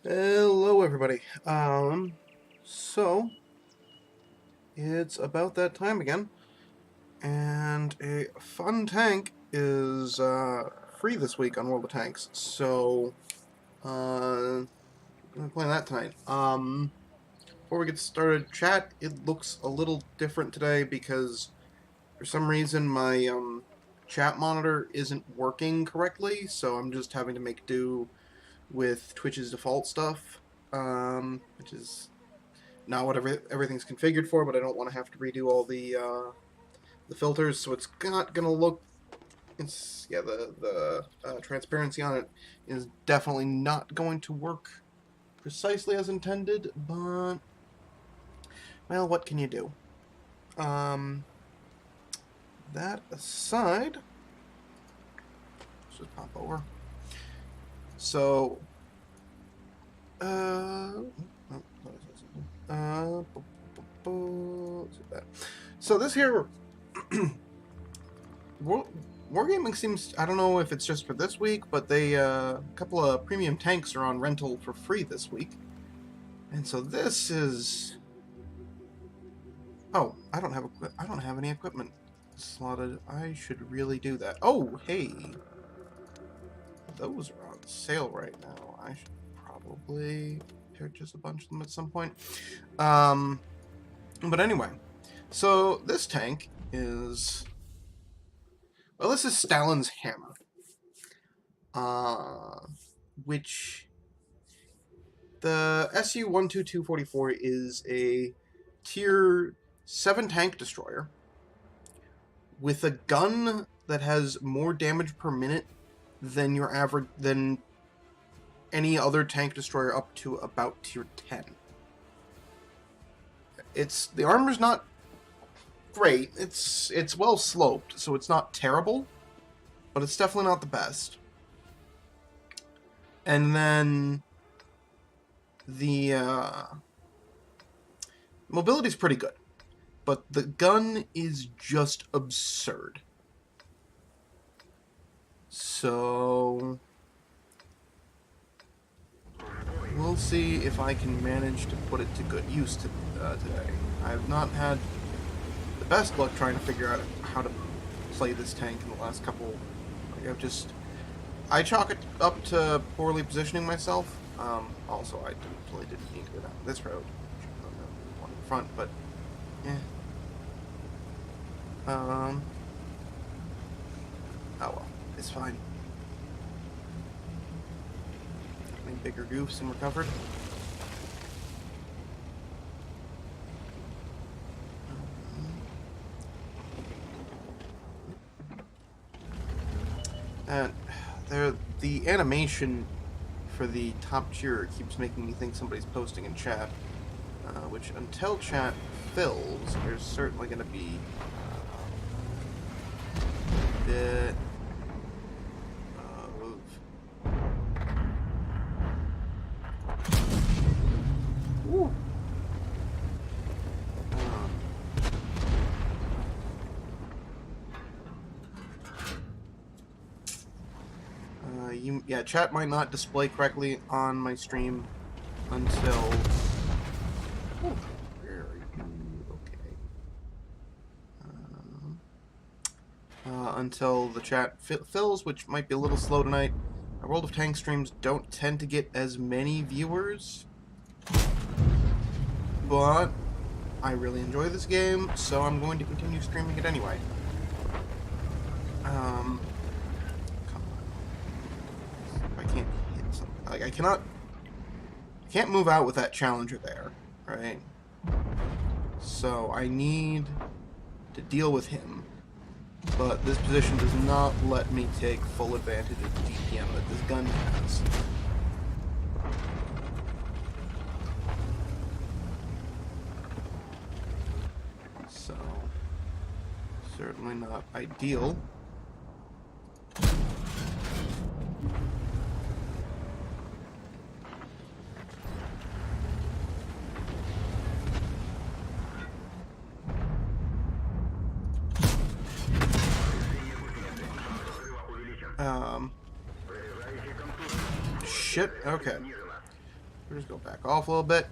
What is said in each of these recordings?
Hello, everybody. So it's about that time again, and a fun tank is free this week on World of Tanks. So I'm gonna play that tonight. Before we get started, chat. It looks a little different today because for some reason my chat monitor isn't working correctly, so I'm just having to make do with Twitch's default stuff, which is not what everything's configured for, but I don't want to have to redo all the filters, so it's not gonna look. It's yeah, the transparency on it is definitely not going to work precisely as intended. But well, what can you do? That aside, let's just pop over. So, so this here, Wargaming seems, I don't know if it's just for this week, but they, a couple of premium tanks are on rental for free this week. And so this is, oh, I don't have any equipment slotted. I should really do that. Oh, hey, those are on sale right now. I should probably purchase a bunch of them at some point. But anyway, so this tank is, well, this is Stalin's Hammer, which the SU-12244 is a tier 7 tank destroyer with a gun that has more damage per minute than your average, than any other tank destroyer up to about tier 10. The armor's not great. It's well sloped, so it's not terrible, but it's definitely not the best. And then the mobility's pretty good, but the gun is just absurd. So we'll see if I can manage to put it to good use today. I've not had the best luck trying to figure out how to play this tank in the last couple. I chalk it up to poorly positioning myself. Also, I really didn't need to go down this road. Should have gone down the one in front, but yeah. Oh well, it's fine. Any bigger goofs and recovered. And the animation for the top tier keeps making me think somebody's posting in chat, which until chat fills, there's certainly going to be a bit of woo. Yeah, chat might not display correctly on my stream until. Oh, very okay. Until the chat fills, which might be a little slow tonight. Our World of Tanks streams don't tend to get as many viewers, but I really enjoy this game, so I'm going to continue streaming it anyway. Like, I can't move out with that Challenger there, right? So I need to deal with him, but this position does not let me take full advantage of the DPM that this gun has. So, certainly not ideal. Shit, okay. Just go back off a little bit.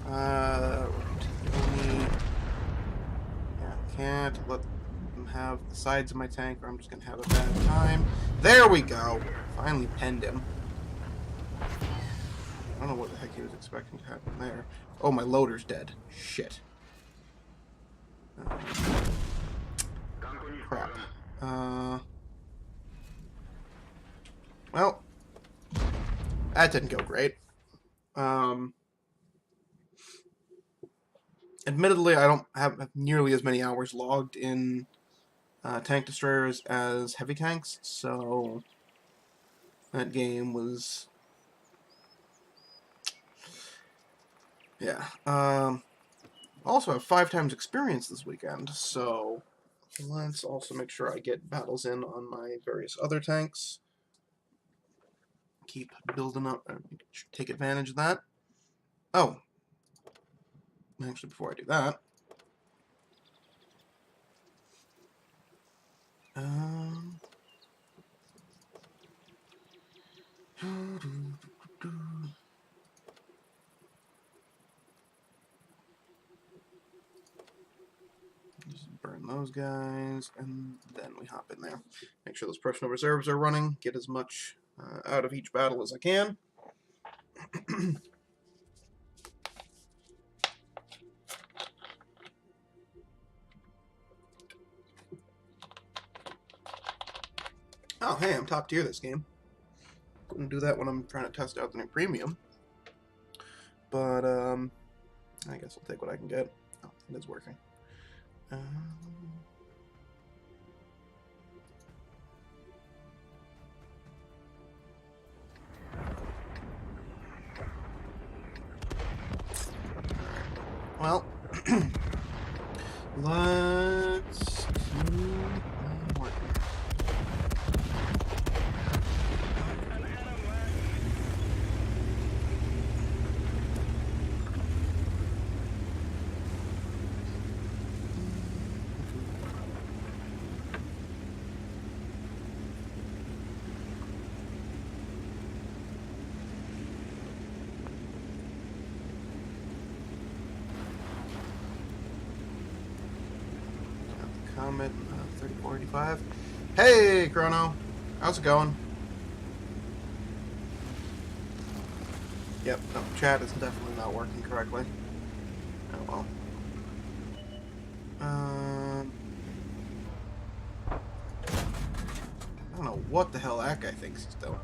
Yeah, can't let them have the sides of my tank or I'm just going to have a bad time. There we go. Finally penned him. I don't know what the heck he was expecting to happen there. Oh, my loader's dead. Shit. Crap. Well, that didn't go great. Admittedly, I don't have nearly as many hours logged in tank destroyers as heavy tanks, so that game was... yeah. Also have 5 times experience this weekend, so let's also make sure I get battles in on my various other tanks. Keep building up, take advantage of that. Oh, actually, before I do that, just burn those guys, and then we hop in there. Make sure those personal reserves are running. Get as much out of each battle as I can. Oh, hey, I'm top tier this game. Couldn't do that when I'm trying to test out the new premium. But, I guess I'll take what I can get. Oh, it is working. Well, let's keep working. Comet 3485. Hey, Chrono. How's it going? Yep, no, chat is definitely not working correctly. Oh well. I don't know what the hell that guy thinks he's doing.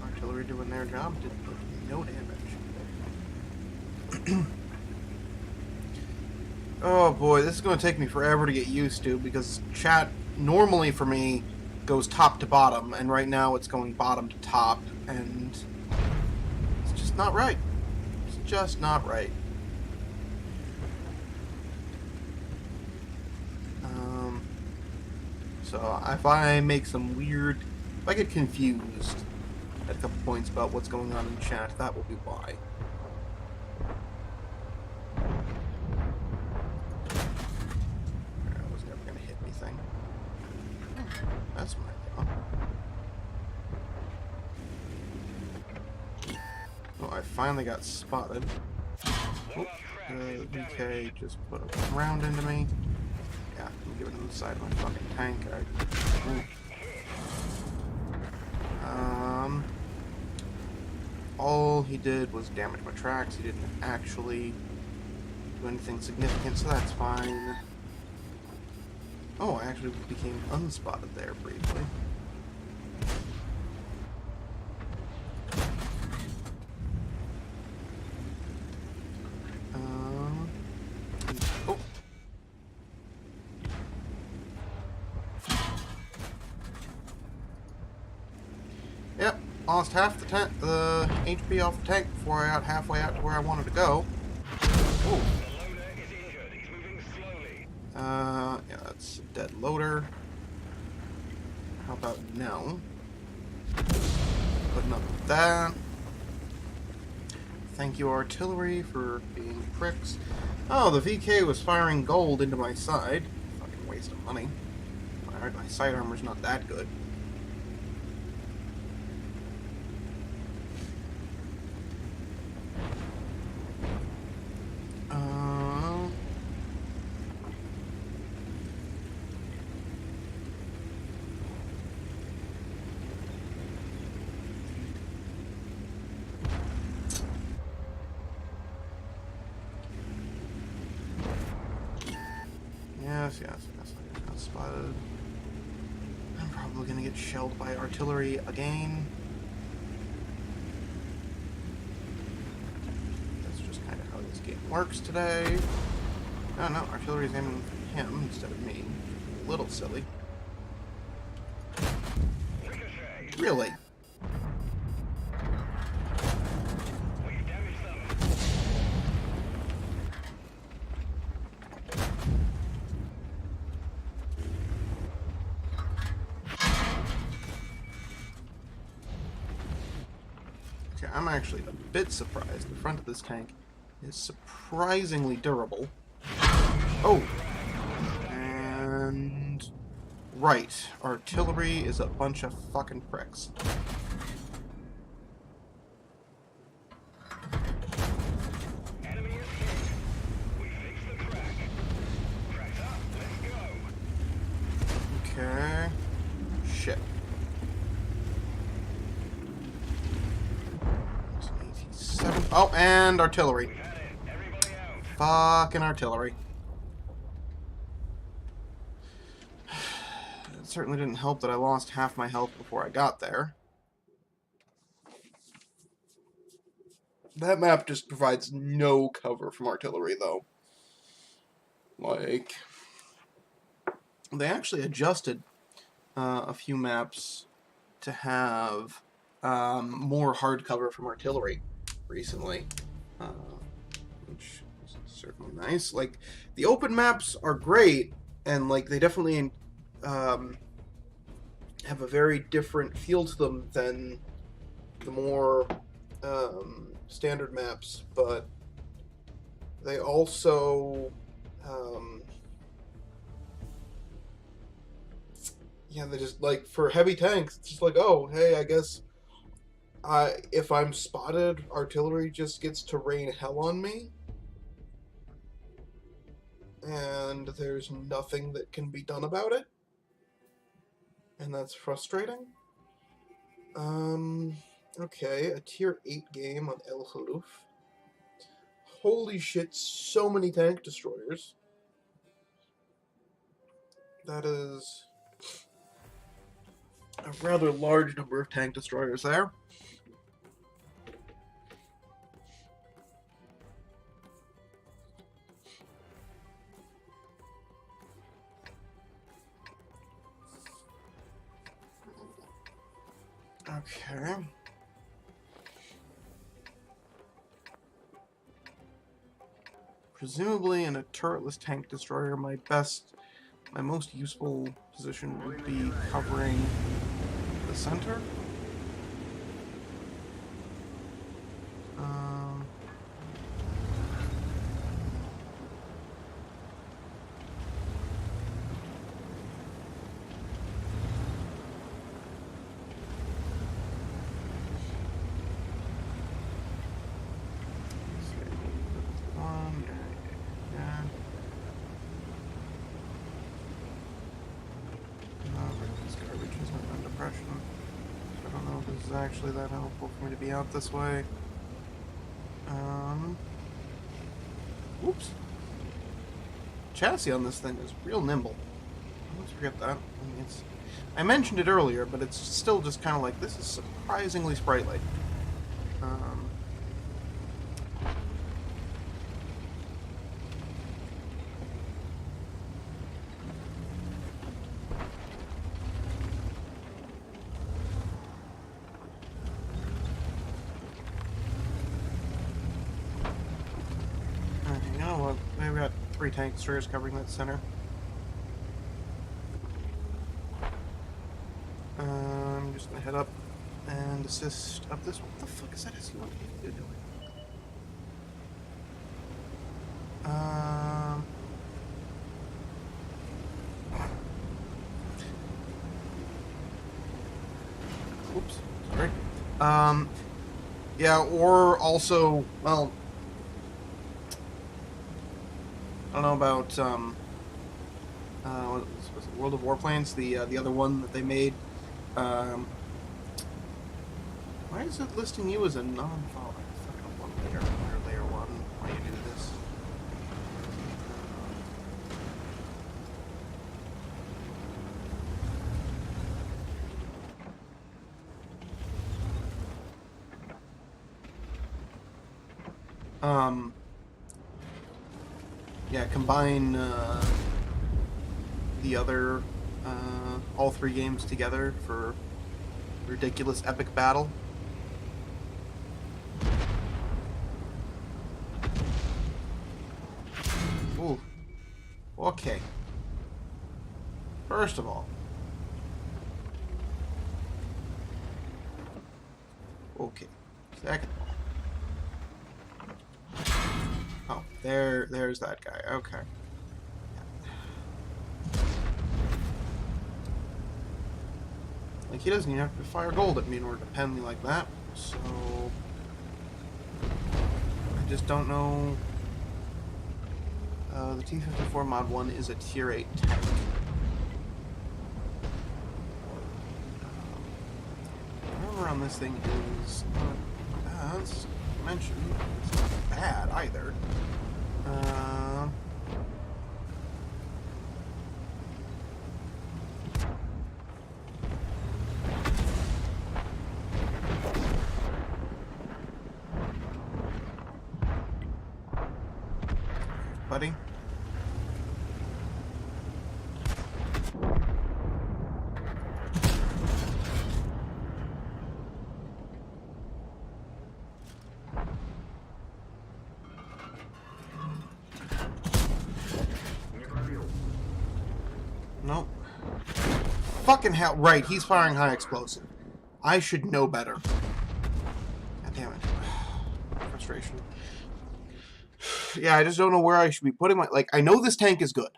Artillery doing their job did no damage. Oh boy, this is going to take me forever to get used to because chat normally for me goes top to bottom, and right now it's going bottom to top, and it's just not right. It's just not right. So if I make some weird, if I get confused at a couple points about what's going on in chat, that will be why. I was never going to hit anything. That's my job. Well, I finally got spotted. Oh, the VK just put a round into me. Yeah, I'm giving him the side of my fucking tank. All he did was damage my tracks. He didn't actually do anything significant, so that's fine. Oh, I actually became unspotted there briefly. Oh. Yep, lost half the HP off the tank before I got halfway out to where I wanted to go. Ooh. Yeah, that's a dead loader. How about no? Putting up with that. Thank you, artillery, for being pricks. Oh, the VK was firing gold into my side. waste of money. Alright, my side armor's not that good. Yes, I got spotted. I'm probably gonna get shelled by artillery again. That's just kind of how this game works today. Oh no, artillery's aiming for him instead of me. A little silly. Really? I'm actually a bit surprised. The front of this tank is surprisingly durable. Oh! And... right. Artillery is a bunch of fucking pricks. Enemy is hit. We fixed the crack. Crack's up. Let's go. Okay. Shit. Oh, and artillery. Fucking artillery. It certainly didn't help that I lost half my health before I got there. That map just provides no cover from artillery, though. Like, they actually adjusted a few maps to have more hard cover from artillery recently, which is certainly nice. Like, the open maps are great, and like they definitely have a very different feel to them than the more standard maps, but they also yeah, they just, like, for heavy tanks, it's just like, oh, hey, I guess if I'm spotted, artillery just gets to rain hell on me. And there's nothing that can be done about it. And that's frustrating. Okay, a tier 8 game on El Huruf. Holy shit, so many tank destroyers. That is a rather large number of tank destroyers there. Okay. Presumably in a turretless tank destroyer, my most useful position would be covering the center. Actually that helpful for me to be out this way. Whoops. Chassis on this thing is real nimble. Let's forget that. I mentioned it earlier, but it's still just kind of like, this is surprisingly sprightly. Maybe we got 3 tank destroyers covering that center. I'm just gonna head up and assist up this. What the fuck is that SUV doing? Oops, sorry. Yeah, or also, well, I don't know about was it World of Warplanes, the other one that they made. Um, why is it listing you as a non-follower? Fucking one layer one. Why do you do this? Yeah, combine the other all three games together for ridiculous epic battle. Ooh. Okay. First of all. Okay. Second of all. Oh, there's that guy. Okay. Like, he doesn't even have to fire gold at me in order to pen me like that. So I just don't know. The T-54 Mod 1 is a Tier 8 tank. Armor on this thing is not, as mentioned, it's not bad either. Buddy. Nope. Fucking hell. Right, he's firing high explosive. I should know better. God damn it. Frustration. Yeah, I just don't know where I should be putting my... Like, I know this tank is good.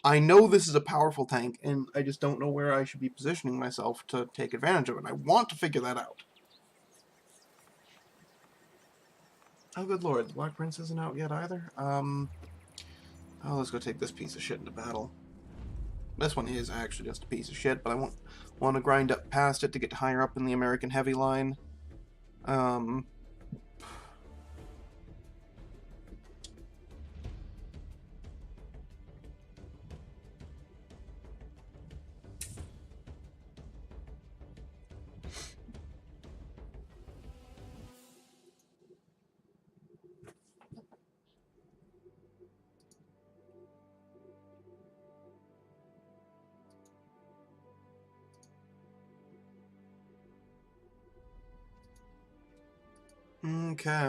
I know this is a powerful tank, and I just don't know where I should be positioning myself to take advantage of it. I want to figure that out. Oh, good lord. The Black Prince isn't out yet either? Oh, let's go take this piece of shit into battle. This one is actually just a piece of shit, but I want to grind up past it to get higher up in the American heavy line. Okay.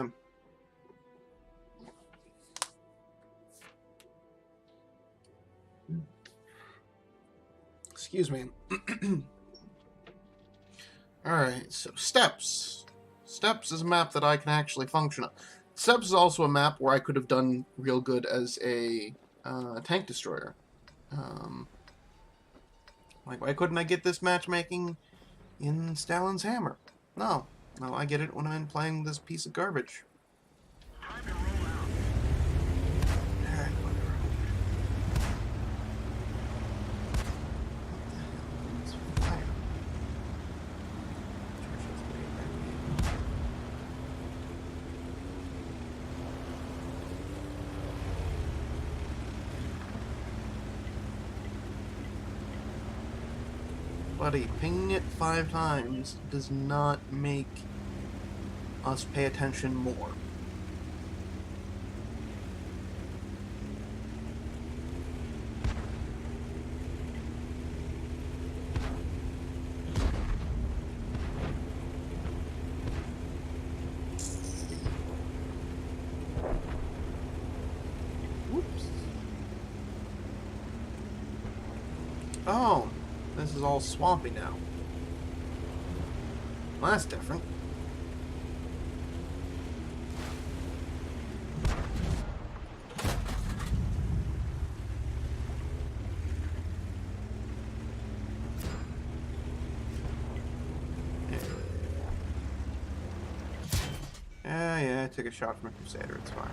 Excuse me. Alright, so Steppes. Steppes is a map that I can actually function on. Steppes is also a map where I could have done real good as a tank destroyer. Like, why couldn't I get this matchmaking in Stalin's Hammer? No, I get it when I'm playing this piece of garbage. Time to roll out. Alright, whatever. What the hell is fire? Buddy, pinging it 5 times does not make us pay attention more. Whoops. Oh, this is all swampy now. Well, that's different. I took a shot from a Crusader, it's fine.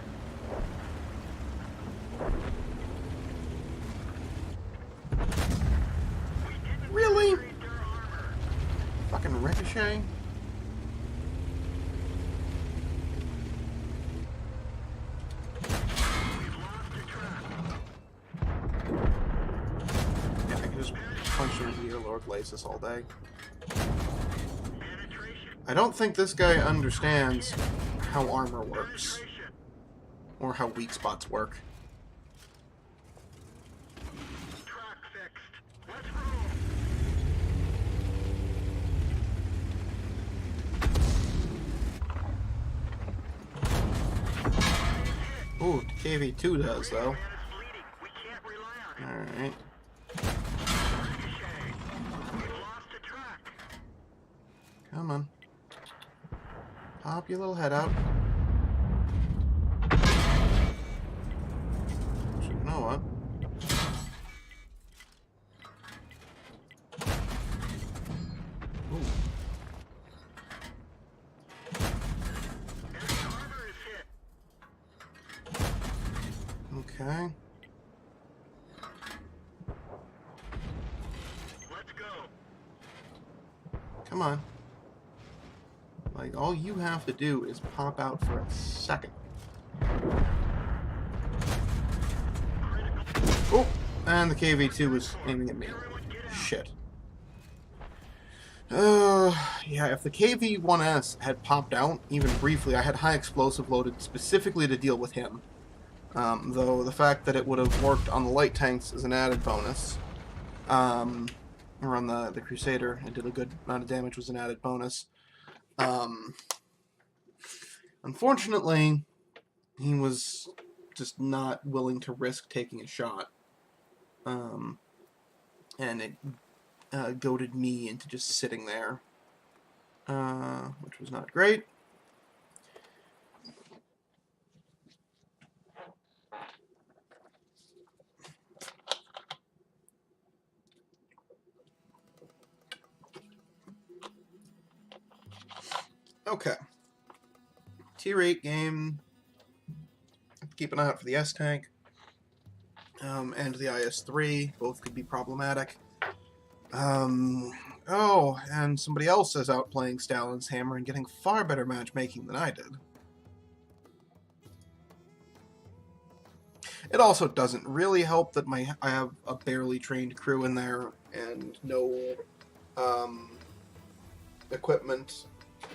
Really? Fucking Ricochet? Yeah, I can just punch him into your Lord Glacis all day. I don't think this guy understands how armor works. Or how weak spots work. Ooh, KV2 does, though. Alright. Come on. Pop your little head out. Actually, you know what? Ooh. Okay. Let's go. Come on. Like, all you have to do is pop out for a second. Oh! And the KV2 was aiming at me. Shit. Yeah, if the KV-1S had popped out, even briefly, I had high explosive loaded specifically to deal with him. Though the fact that it would have worked on the light tanks is an added bonus. Or on the Crusader, it did a good amount of damage, was an added bonus. Unfortunately, he was just not willing to risk taking a shot. And it goaded me into just sitting there. Which was not great. Okay. Tier 8 game. Keep an eye out for the S-Tank. And the IS-3. Both could be problematic. Oh, and somebody else is out playing Stalin's Hammer and getting far better matchmaking than I did. It also doesn't really help that I have a barely trained crew in there and no equipment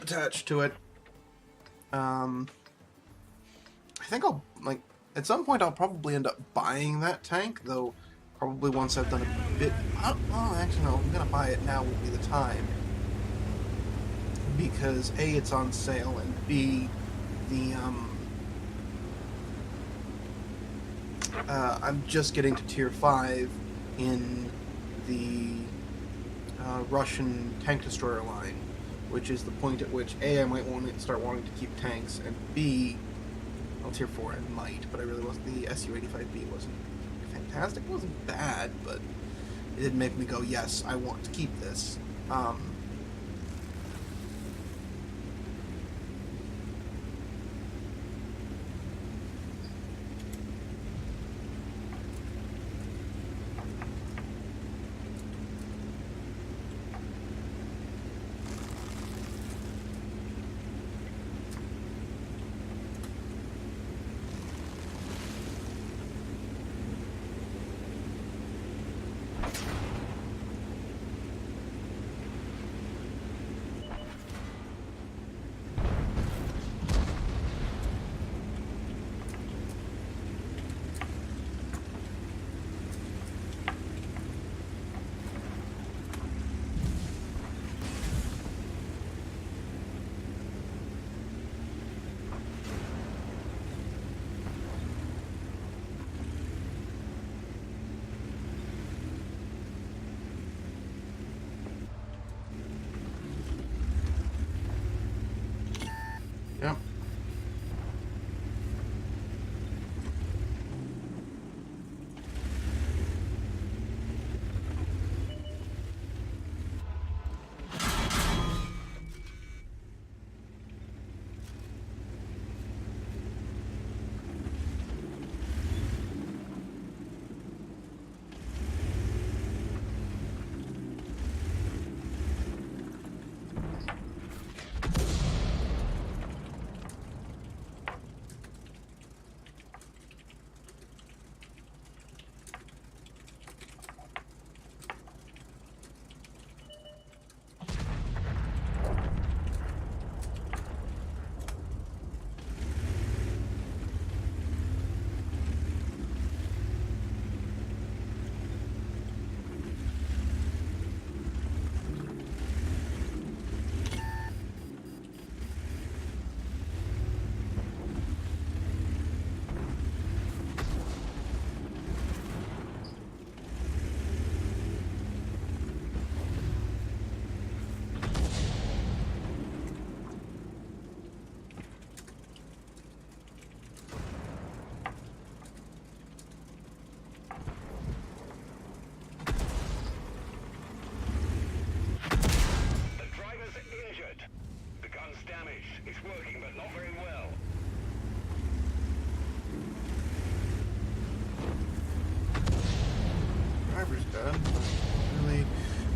attached to it. I think I'll, like, at some point I'll probably end up buying that tank, though probably once I've done a bit... Oh, actually no, I'm gonna buy it now would be the time. Because A, it's on sale, and B, the, I'm just getting to tier 5 in the Russian tank destroyer line, which is the point at which A, I might want to start wanting to keep tanks, and B, well, tier 4 I might, but I really wasn't. The Su-85B wasn't fantastic. It wasn't bad, but it did make me go, yes, I want to keep this.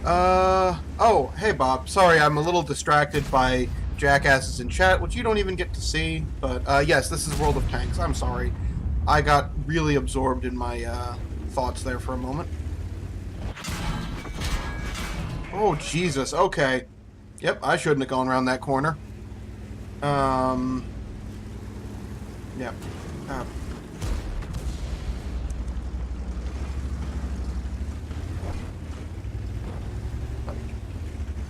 Oh, hey Bob. Sorry, I'm a little distracted by jackasses in chat, which you don't even get to see. But, yes, this is World of Tanks. I'm sorry. I got really absorbed in my, thoughts there for a moment. Oh, Jesus. Okay. Yep, I shouldn't have gone around that corner. Yep. Uh,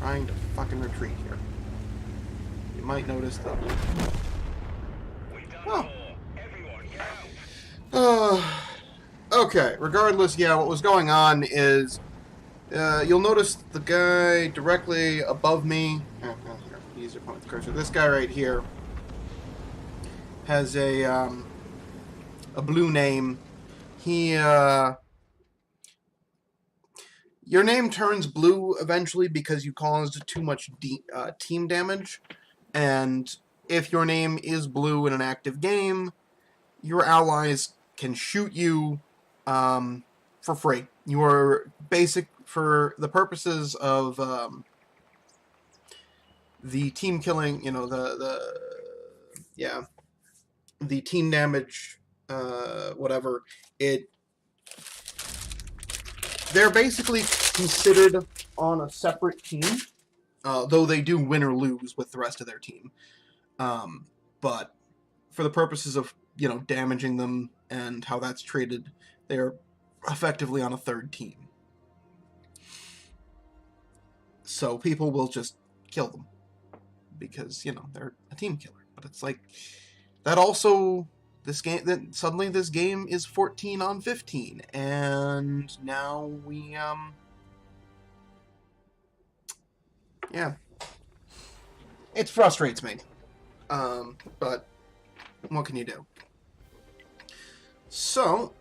trying to fucking retreat here. You might notice that. We've done Oh. more. Everyone, get out. Okay. Regardless, yeah, what was going on is you'll notice the guy directly above me. Oh, here, use your opponent's cursor. This guy right here has a blue name. He your name turns blue eventually because you caused too much team damage, and if your name is blue in an active game, your allies can shoot you for free. You are basic for the purposes of the team killing. You know the team damage. Whatever it. They're basically considered on a separate team, though they do win or lose with the rest of their team. But for the purposes of damaging them and how that's treated, they're effectively on a third team. So people will just kill them because they're a team killer. But it's like that also. Suddenly this game is 14 on 15, and now we yeah, it frustrates me. But what can you do? So,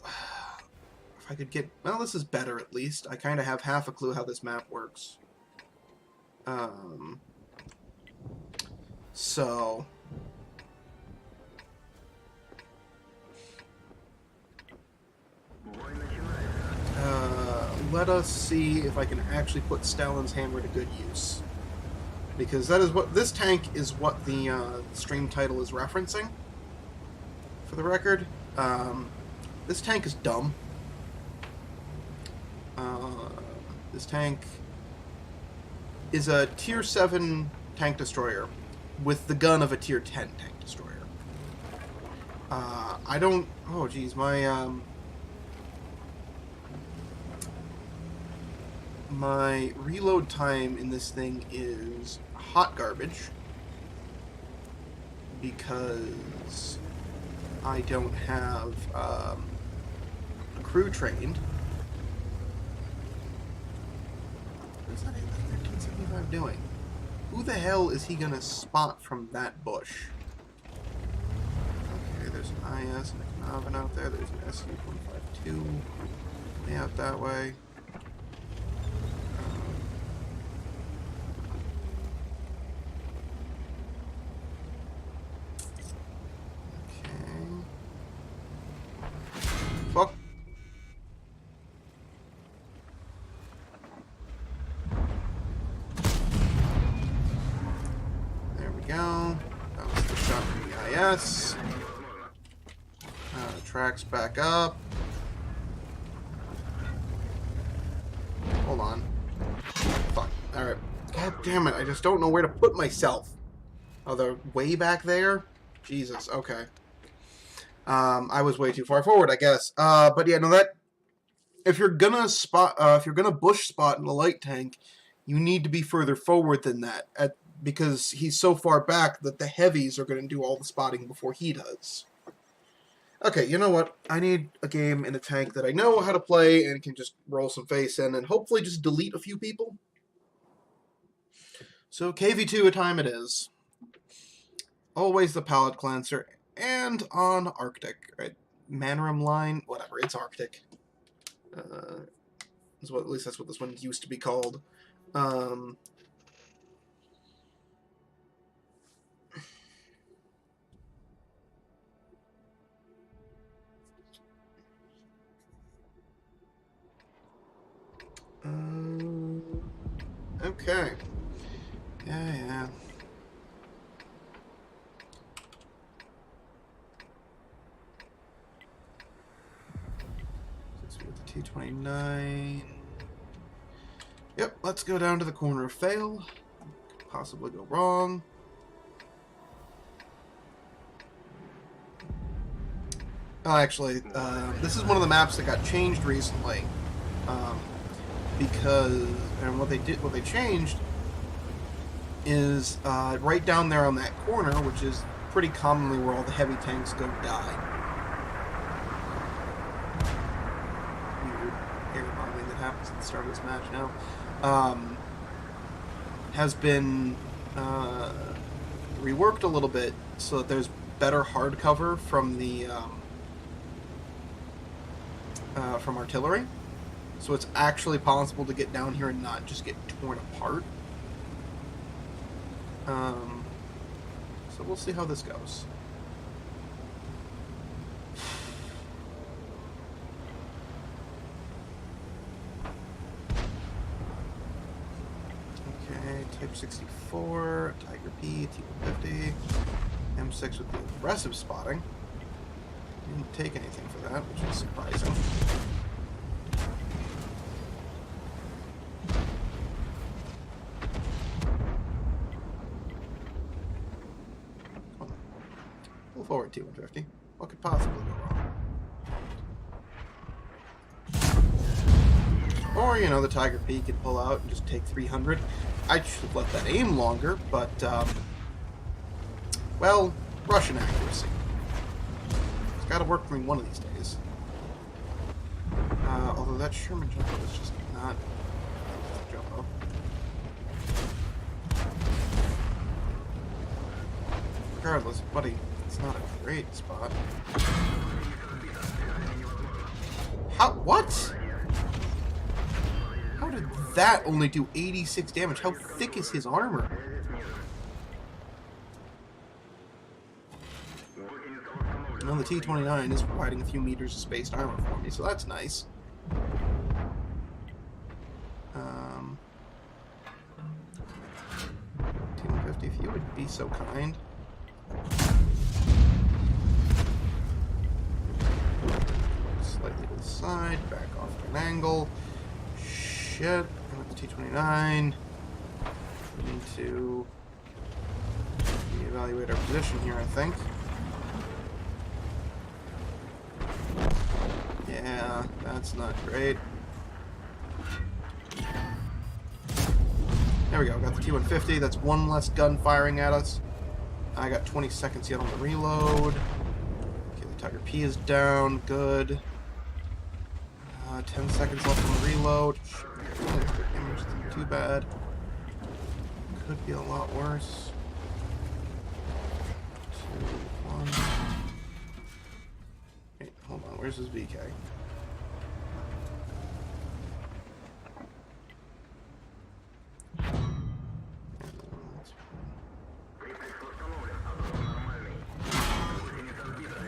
if I could get... Well, this is better at least. I kind of have half a clue how this map works. So... let us see if I can actually put Stalin's Hammer to good use. Because that is what... This tank is what the stream title is referencing. For the record. This tank is dumb. This tank is a tier 7 tank destroyer with the gun of a tier 10 tank destroyer. I don't... Oh, geez, my reload time in this thing is hot garbage because I don't have a crew trained. What's that 1375 doing? Who the hell is he gonna spot from that bush? Okay, there's an IS and a Knaven out there. There's an SU-152 way out that way. Fuck. There we go. That was the shot from the IS. Tracks back up. Hold on. Fuck. Alright. God damn it. I just don't know where to put myself. Oh, they're way back there? Jesus. Okay. I was way too far forward, I guess. But yeah, no, that... If you're gonna bush spot in a light tank, you need to be further forward than that, because he's so far back that the heavies are gonna do all the spotting before he does. Okay, you know what? I need a game in a tank that I know how to play and can just roll some face in and hopefully just delete a few people. So KV2 a time it is. Always the pallet cleanser. And on Arctic, right? Manrum line, whatever, it's Arctic. At least that's what this one used to be called. Okay. Yeah. Let's see with the T-29. Yep, let's go down to the corner of fail. Could possibly go wrong. Oh, actually, this is one of the maps that got changed recently. Because, and what they changed is right down there on that corner, which is pretty commonly where all the heavy tanks go die. Weird air bombing that happens at the start of this match now. Has been reworked a little bit so that there's better hard cover from the from artillery. So it's actually possible to get down here and not just get torn apart. So we'll see how this goes. Okay, Type 64, Tiger P, T-150, M6 with the aggressive spotting. Didn't take anything for that, which is surprising. Pull forward, T-150. What could possibly go wrong? Or, you know, the Tiger P could pull out and just take 300. I should have let that aim longer, but, well, Russian accuracy. It's got to work for me one of these days. Although that Sherman jumbo is just not a jumbo. Regardless, buddy, it's not a great spot. How? What? How did that only do 86 damage? How thick is his armor? Well, the T-29 is providing a few meters of spaced armor for me, so that's nice. T-150, if you would be so kind. Slightly to the side, back off to an angle. Shit, with the T-29. We need to reevaluate our position here, I think. Yeah, that's not great. There we go, got the T-150. That's one less gun firing at us. I got 20 seconds yet on the reload. Okay, the Tiger P is down. Good. 10 seconds left on the reload. Damage isn't too bad. Could be a lot worse. 2, 1. Wait, hold on. Where's his VK?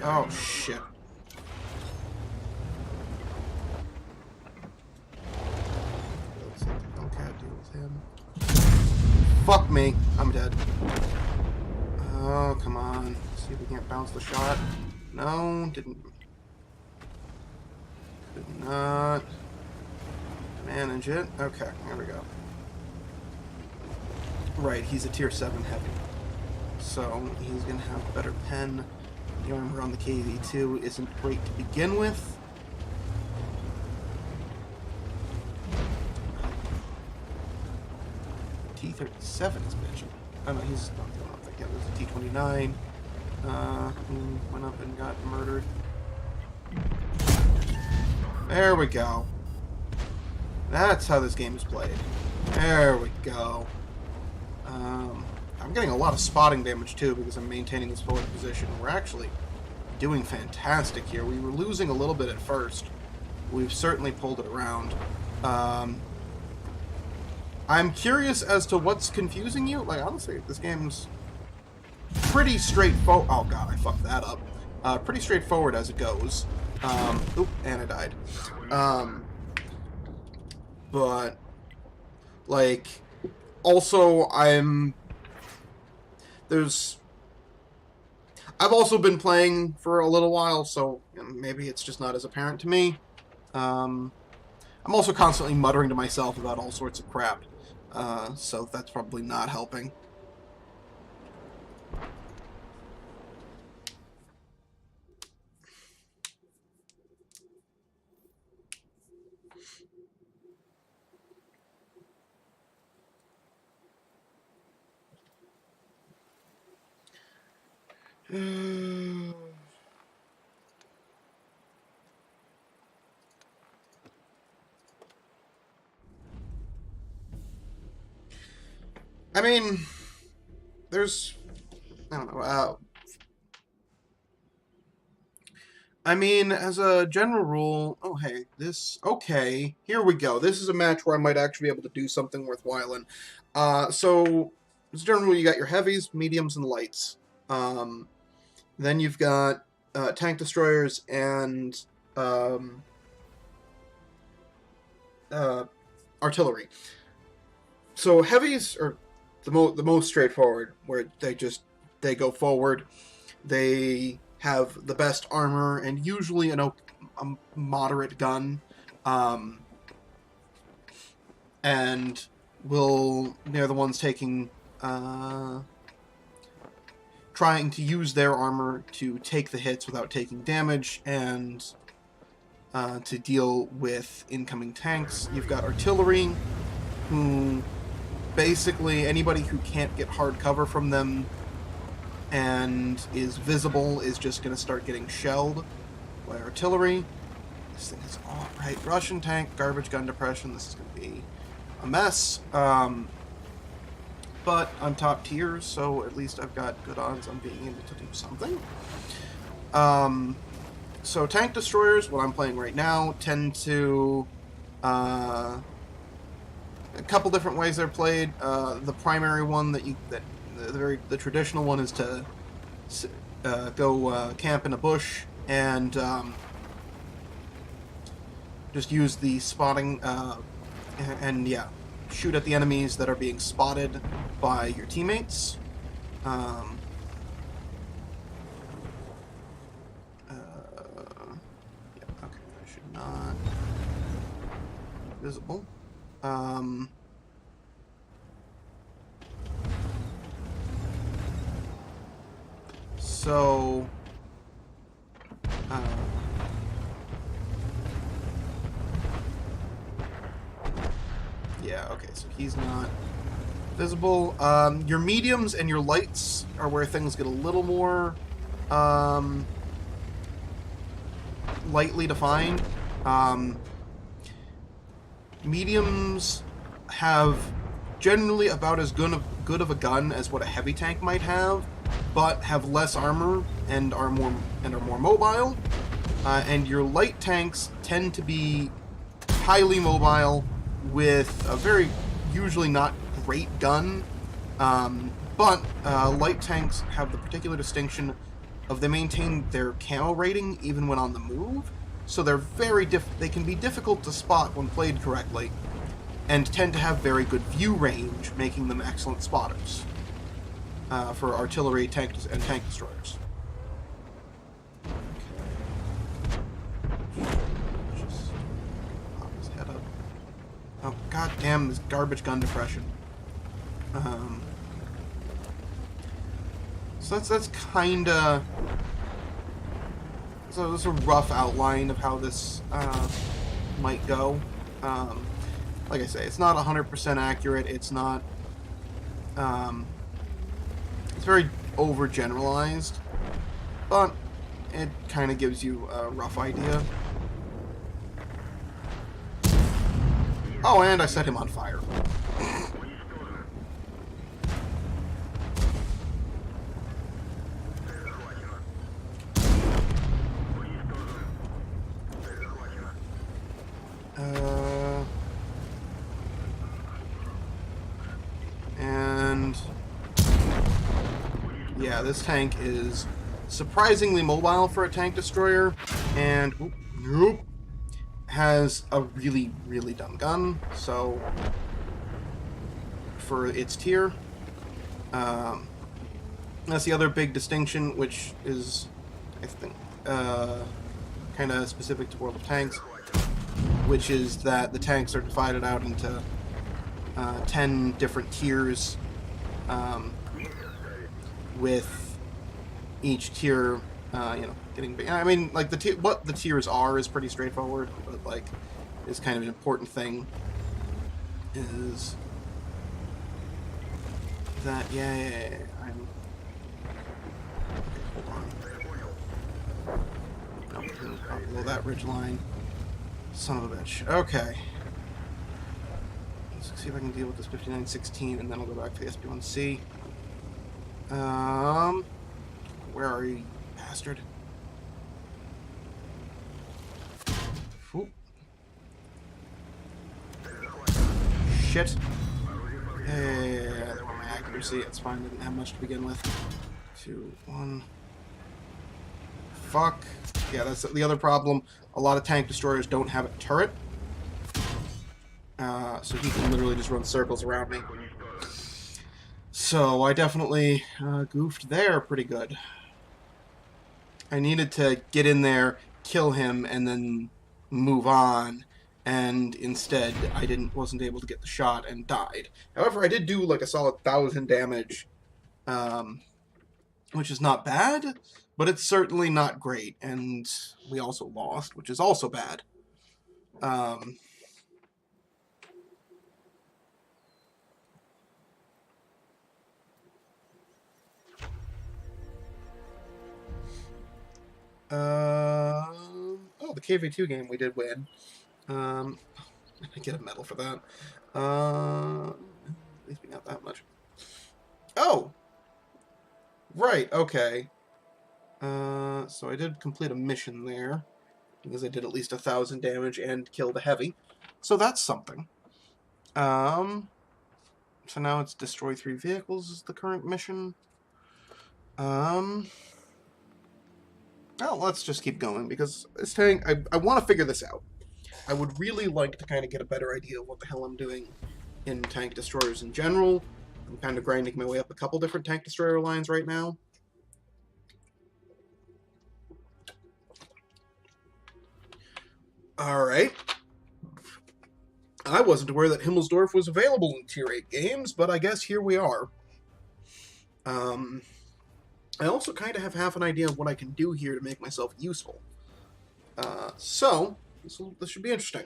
Oh, shit. Let's let the Hellcat deal with him. Fuck me. I'm dead. Oh, come on. See if we can't bounce the shot. No, didn't. Could not manage it. Okay, there we go. Right, he's a tier 7 heavy. So, he's going to have a better pen. The armor on the KV-2 isn't great to begin with. T-37 is bitching. Oh no, he's not going up again. There's a T-29. Who went up and got murdered. There we go. That's how this game is played. There we go. I'm getting a lot of spotting damage too because I'm maintaining this forward position. We're actually doing fantastic here. We were losing a little bit at first. We've certainly pulled it around. I'm curious as to what's confusing you. Like, honestly, this game's pretty straightforward. Oh god, I fucked that up. Pretty straightforward as it goes. Oop, and I died. But, like, Also, I've also been playing for a little while, so maybe it's just not as apparent to me. I'm also constantly muttering to myself about all sorts of crap, so that's probably not helping. I mean, there's, I don't know, I mean, as a general rule, oh hey, okay, here we go. This is a match where I might actually be able to do something worthwhile in. So, as a general rule, you got your heavies, mediums, and lights. Then you've got tank destroyers and um, artillery. So heavies are the most straightforward, where they go forward. They have the best armor and usually a moderate gun, and they're the ones taking trying to use their armor to take the hits without taking damage and to deal with incoming tanks. You've got artillery, who basically anybody who can't get hard cover from them and is visible is just going to start getting shelled by artillery. This thing is all right. Russian tank, garbage gun depression. This is going to be a mess. But I'm top tier, so at least I've got good odds on being able to do something. So tank destroyers, what I'm playing right now, tend to a couple different ways they're played. The primary one the traditional one is to go camp in a bush and just use the spotting and yeah, shoot at the enemies that are being spotted by your teammates. Yeah, okay, I should not visible. So, yeah, okay, so he's not visible. Your mediums and your lights are where things get a little more lightly defined. Mediums have generally about as good of a gun as what a heavy tank might have, but have less armor and are more mobile. And your light tanks tend to be highly mobile with a very usually not great gun. But light tanks have the particular distinction of they maintain their camo rating even when on the move. So they're they can be difficult to spot when played correctly, and tend to have very good view range, making them excellent spotters for artillery, tank destroyers. Okay. Just pop his head up. Oh, god damn, this garbage gun depression. So that's kinda... So this is a rough outline of how this might go. Like I say, it's not 100% accurate. It's not... it's very overgeneralized, but it kind of gives you a rough idea. Oh, and I set him on fire. And yeah, this tank is surprisingly mobile for a tank destroyer, and has a really, really dumb gun, so for its tier. That's the other big distinction, which is, I think, kind of specific to World of Tanks, which is that the tanks are divided out into 10 different tiers, with each tier, getting big. I mean, like, what the tiers are is pretty straightforward, but, like, is kind of an important thing is that, I'm... Okay, hold on. No, below that ridge line. Son of a bitch. Okay. Let's see if I can deal with this 5916, and then I'll go back to the SB1C. Where are you, bastard? Oop. Shit. Hey, there went my accuracy. It's fine. Didn't have much to begin with. 2, 1. Fuck. Yeah, that's the other problem. A lot of tank destroyers don't have a turret. So he can literally just run circles around me. So I definitely goofed there pretty good. I needed to get in there, kill him, and then move on. And instead, I wasn't able to get the shot and died. However, I did do like a solid 1,000 damage, which is not bad, but it's certainly not great. And we also lost, which is also bad. Oh, the KV2 game we did win. I get a medal for that. At least we got that much. Oh! Right, okay. So I did complete a mission there, because I did at least 1,000 damage and killed a heavy. So that's something. So now it's destroy 3 vehicles is the current mission. Well, let's just keep going, because this tank, I want to figure this out. I would really like to kind of get a better idea of what the hell I'm doing in tank destroyers in general. I'm kind of grinding my way up a couple different tank destroyer lines right now. Alright. I wasn't aware that Himmelsdorf was available in Tier 8 games, but I guess here we are. I also kind of have half an idea of what I can do here to make myself useful. So, this should be interesting.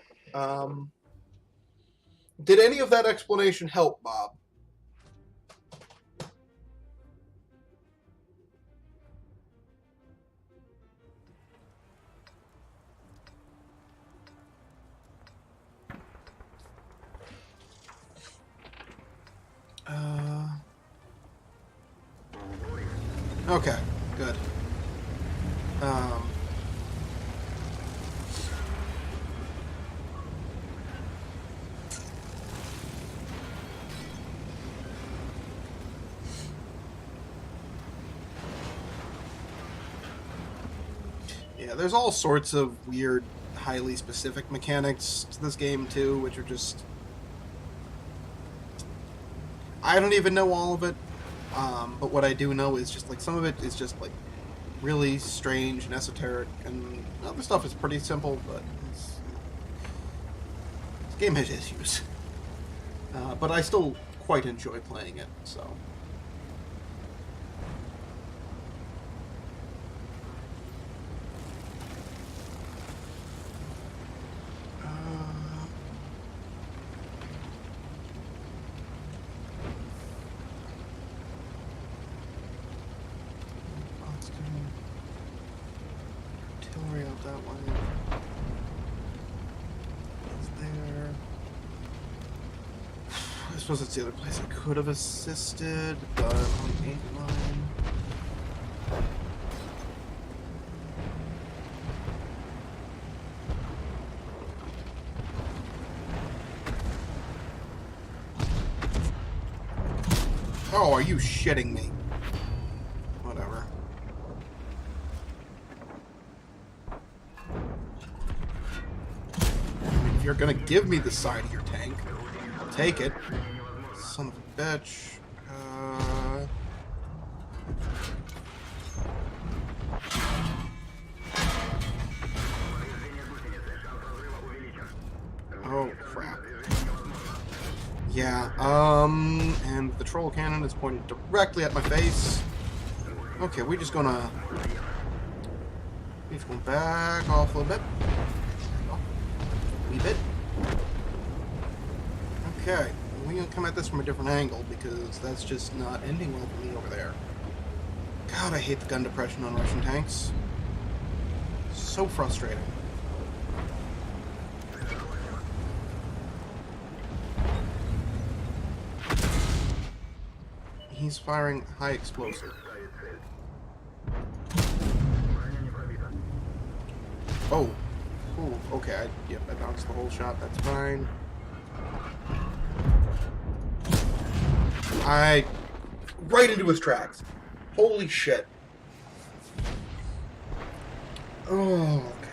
Did any of that explanation help, Bob? Okay, good. Yeah, there's all sorts of weird, highly specific mechanics to this game, too, which are just... I don't even know all of it, but what I do know is just, like, some of it is just, like, really strange and esoteric, and other stuff is pretty simple, but this game has issues. But I still quite enjoy playing it, so... That one is there. I suppose it's the other place I could have assisted, but on 8 line. Oh, are you shitting me? Whatever. You're gonna give me the side of your tank. I'll take it. son of a bitch. Oh, crap. Yeah, and the troll cannon is pointed directly at my face. Okay, we're just gonna back off a little bit. Wee bit. Okay, we're gonna come at this from a different angle because that's just not ending well for me over there. God, I hate the gun depression on Russian tanks. So frustrating. He's firing high explosive. Oh. Ooh, okay. Yep, I bounced the whole shot. That's fine. Right into his tracks. Holy shit. Oh, okay.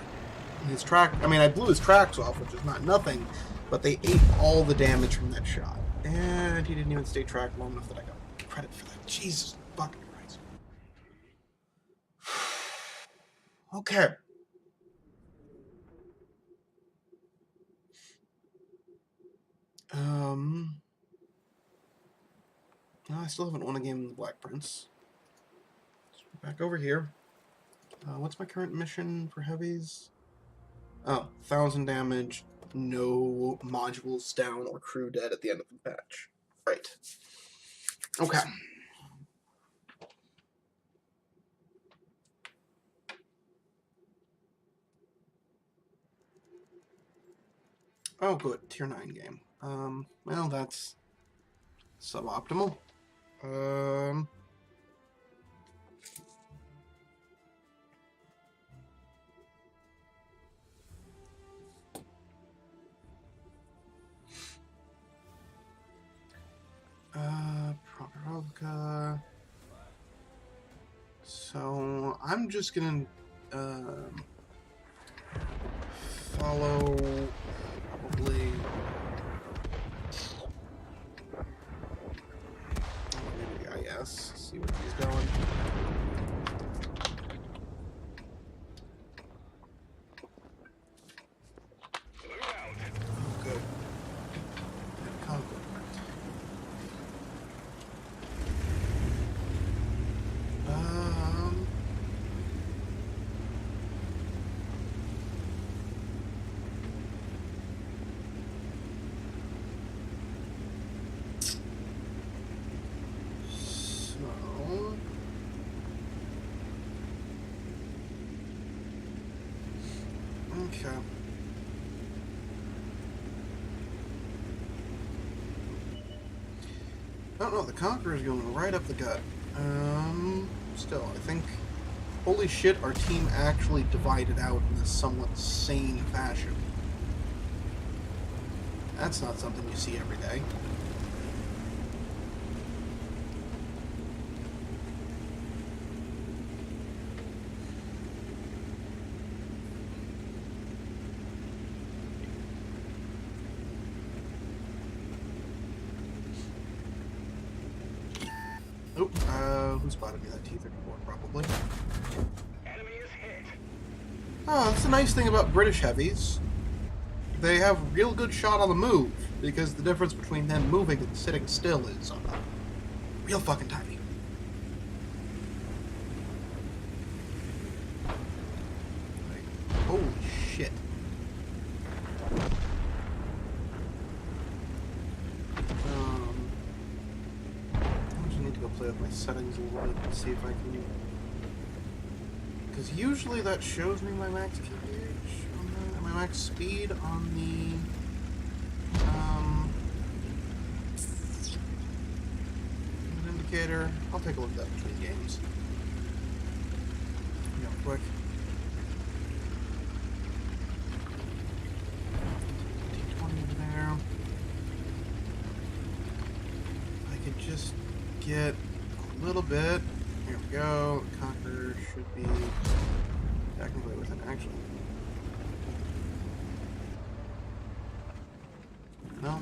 His track... I mean, I blew his tracks off, which is not nothing, but they ate all the damage from that shot. And he didn't even stay tracked long enough that I got credit for that. Jesus fucking Christ. Okay. I still haven't won a game in the Black Prince. So back over here. What's my current mission for heavies? Oh, 1,000 damage, no modules down or crew dead at the end of the patch. Right. Okay. Oh, good. Tier 9 game. Well, that's suboptimal. Prokhorovka. So, I'm just gonna, follow, probably, maybe IS, see where he's going. Oh, good. Conquer. Okay. I don't know, the Conqueror's going right up the gut. Still, I think... Holy shit, our team actually divided out in a somewhat sane fashion. That's not something you see every day. Oh, who spotted me? That T-34, probably. Enemy is hit. Oh, that's the nice thing about British heavies. They have real good shot on the move, because the difference between them moving and sitting still is real fucking tiny. Like, holy shit. Play with my settings a little bit and see if I can... Because usually that shows me my max kph on the, my max speed on the indicator. I'll take a look at that between games. Real quick. T20 there. I could just get a little bit. Here we go. The Conqueror should be technically within action. No.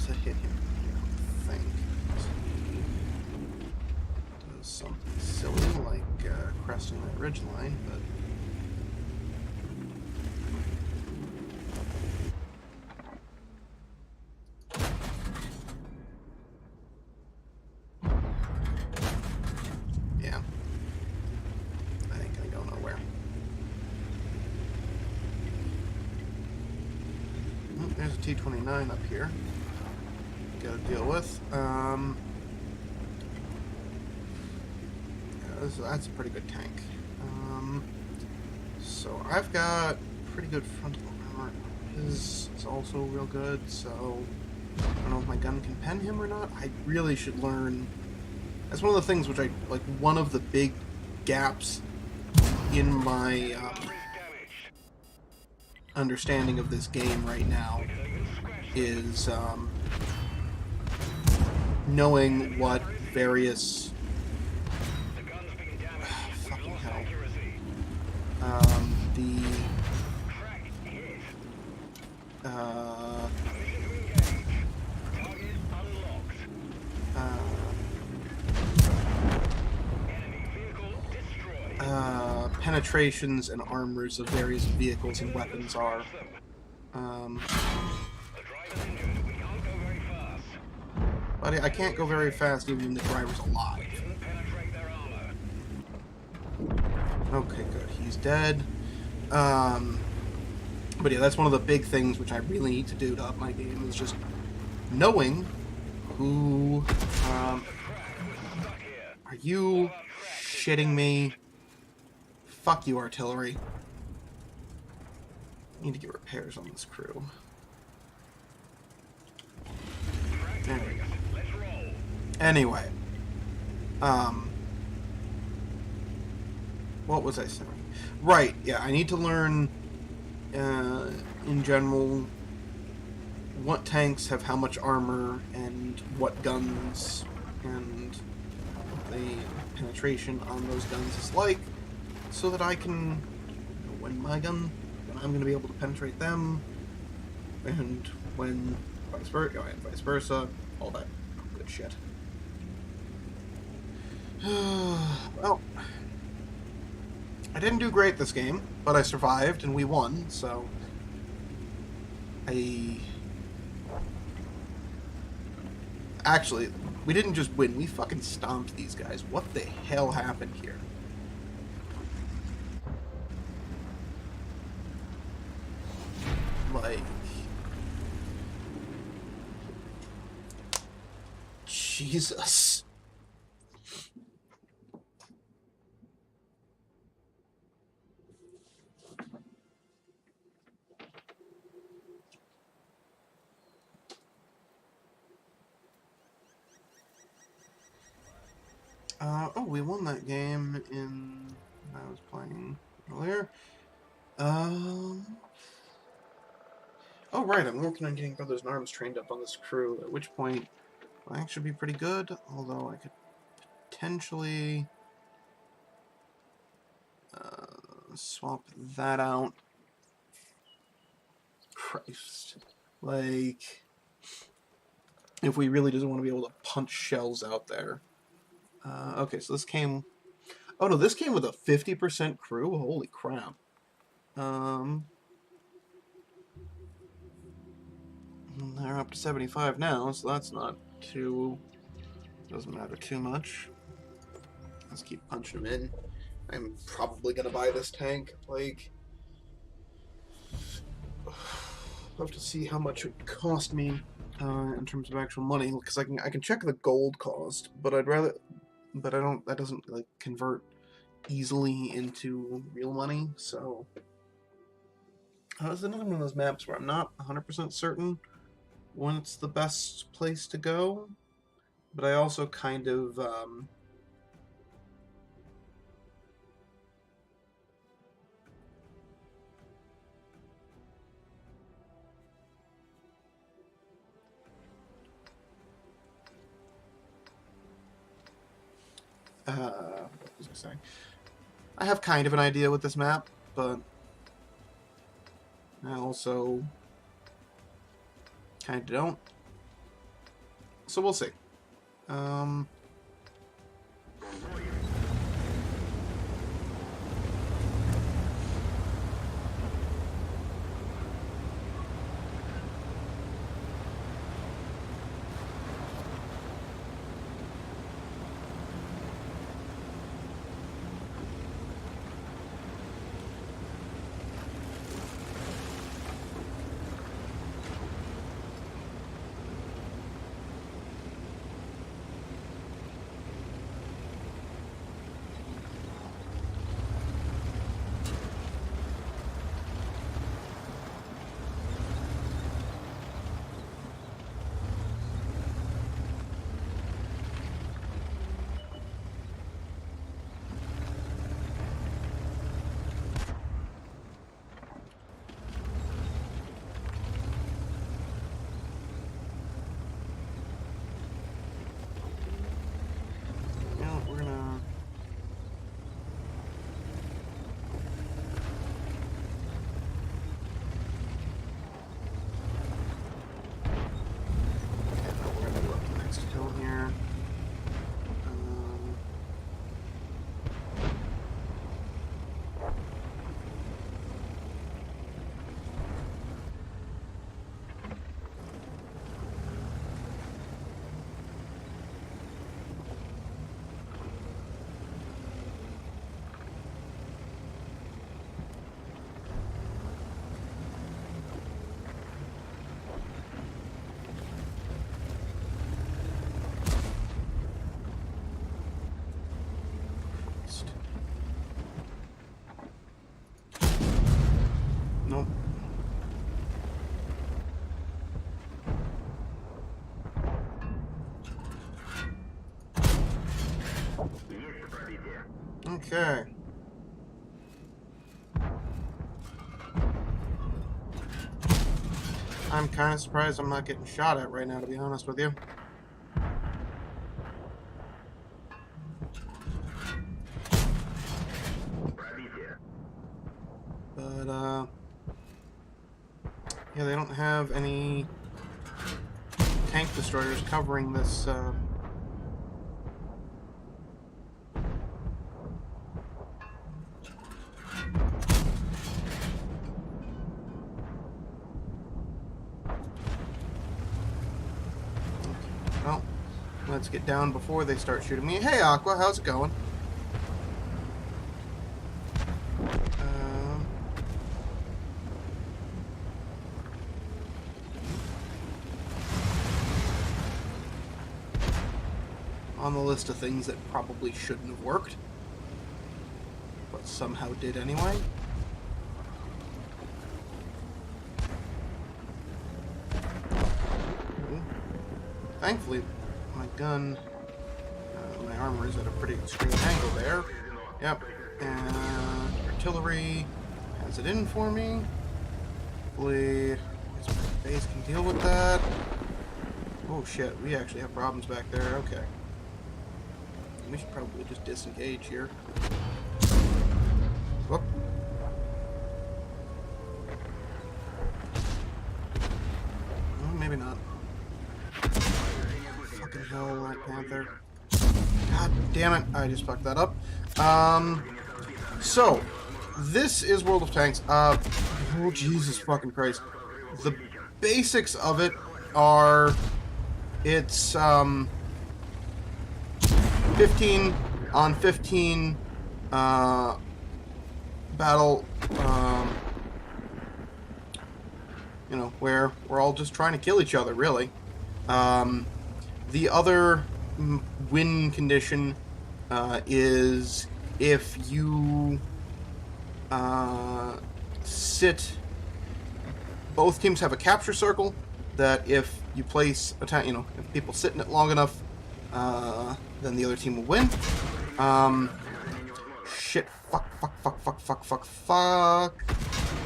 to hit him here, I think. He does something silly like cresting that ridge line, but yeah, I ain't gonna go nowhere. Oh, there's a T-29 up here. Gotta deal with. That's a pretty good tank. So I've got pretty good frontal armor. His is also real good, so I don't know if my gun can pen him or not. I really should learn. That's one of the things which I like. One of the big gaps in my understanding of this game right now is knowing what various fucking hell the penetrations and armors of various vehicles and weapons are. Buddy, I can't go very fast even when the driver's alive. Okay, good. He's dead. But yeah, that's one of the big things which I really need to do to up my game, is just knowing who... are you shitting me? Fuck you, artillery. Need to get repairs on this crew. There we go. Anyway. What was I saying? Right, yeah, I need to learn, in general, what tanks have how much armor, and what guns, and what the penetration on those guns is like, so that I can, when I'm going to be able to penetrate them, and when vice versa, all that good shit. Well, I didn't do great this game, but I survived and we won, so actually, we didn't just win, we fucking stomped these guys. What the hell happened here? Like, Jesus. Oh, we won that game in when I was playing earlier. Oh, right, I'm working on getting Brothers in Arms trained up on this crew, at which point I should be pretty good, although I could potentially swap that out. Christ. Like, if we really just want to be able to punch shells out there. Okay, so this came... Oh, no, this came with a 50% crew? Holy crap. They're up to 75 now, so that's not too... doesn't matter too much. Let's keep punching them in. I'm probably gonna buy this tank. Like, I'll have to see how much it would cost me in terms of actual money, because I can check the gold cost, but I'd rather... But I don't... That doesn't, like, convert easily into real money, so... It's another one of those maps where I'm not 100% certain when it's the best place to go, but I also kind of... what was I saying? I have kind of an idea with this map, but I also kind of don't. So we'll see. Now we're gonna. We're gonna go up to the next hill here. Nope. Okay. I'm kind of surprised I'm not getting shot at right now, to be honest with you. But, yeah, they don't have any tank destroyers covering this, Well, let's get down before they start shooting me. Hey, Aqua, how's it going? On the list of things that probably shouldn't have worked, but somehow did anyway. Ooh. Thankfully, my gun, my armor is at a pretty extreme angle there. Yep, and artillery has it in for me. Hopefully, my base can deal with that. Oh shit, we actually have problems back there. Okay. We should probably just disengage here. Whoop. Oh, maybe not. Fucking hell, Black Panther. God damn it, I just fucked that up. So, this is World of Tanks. Oh, Jesus fucking Christ. The basics of it are... It's, 15 on 15 battle, you know, where we're all just trying to kill each other, really. The other win condition is if you sit... Both teams have a capture circle that if you place a you know, if people sit in it long enough, then the other team will win. Shit, fuck.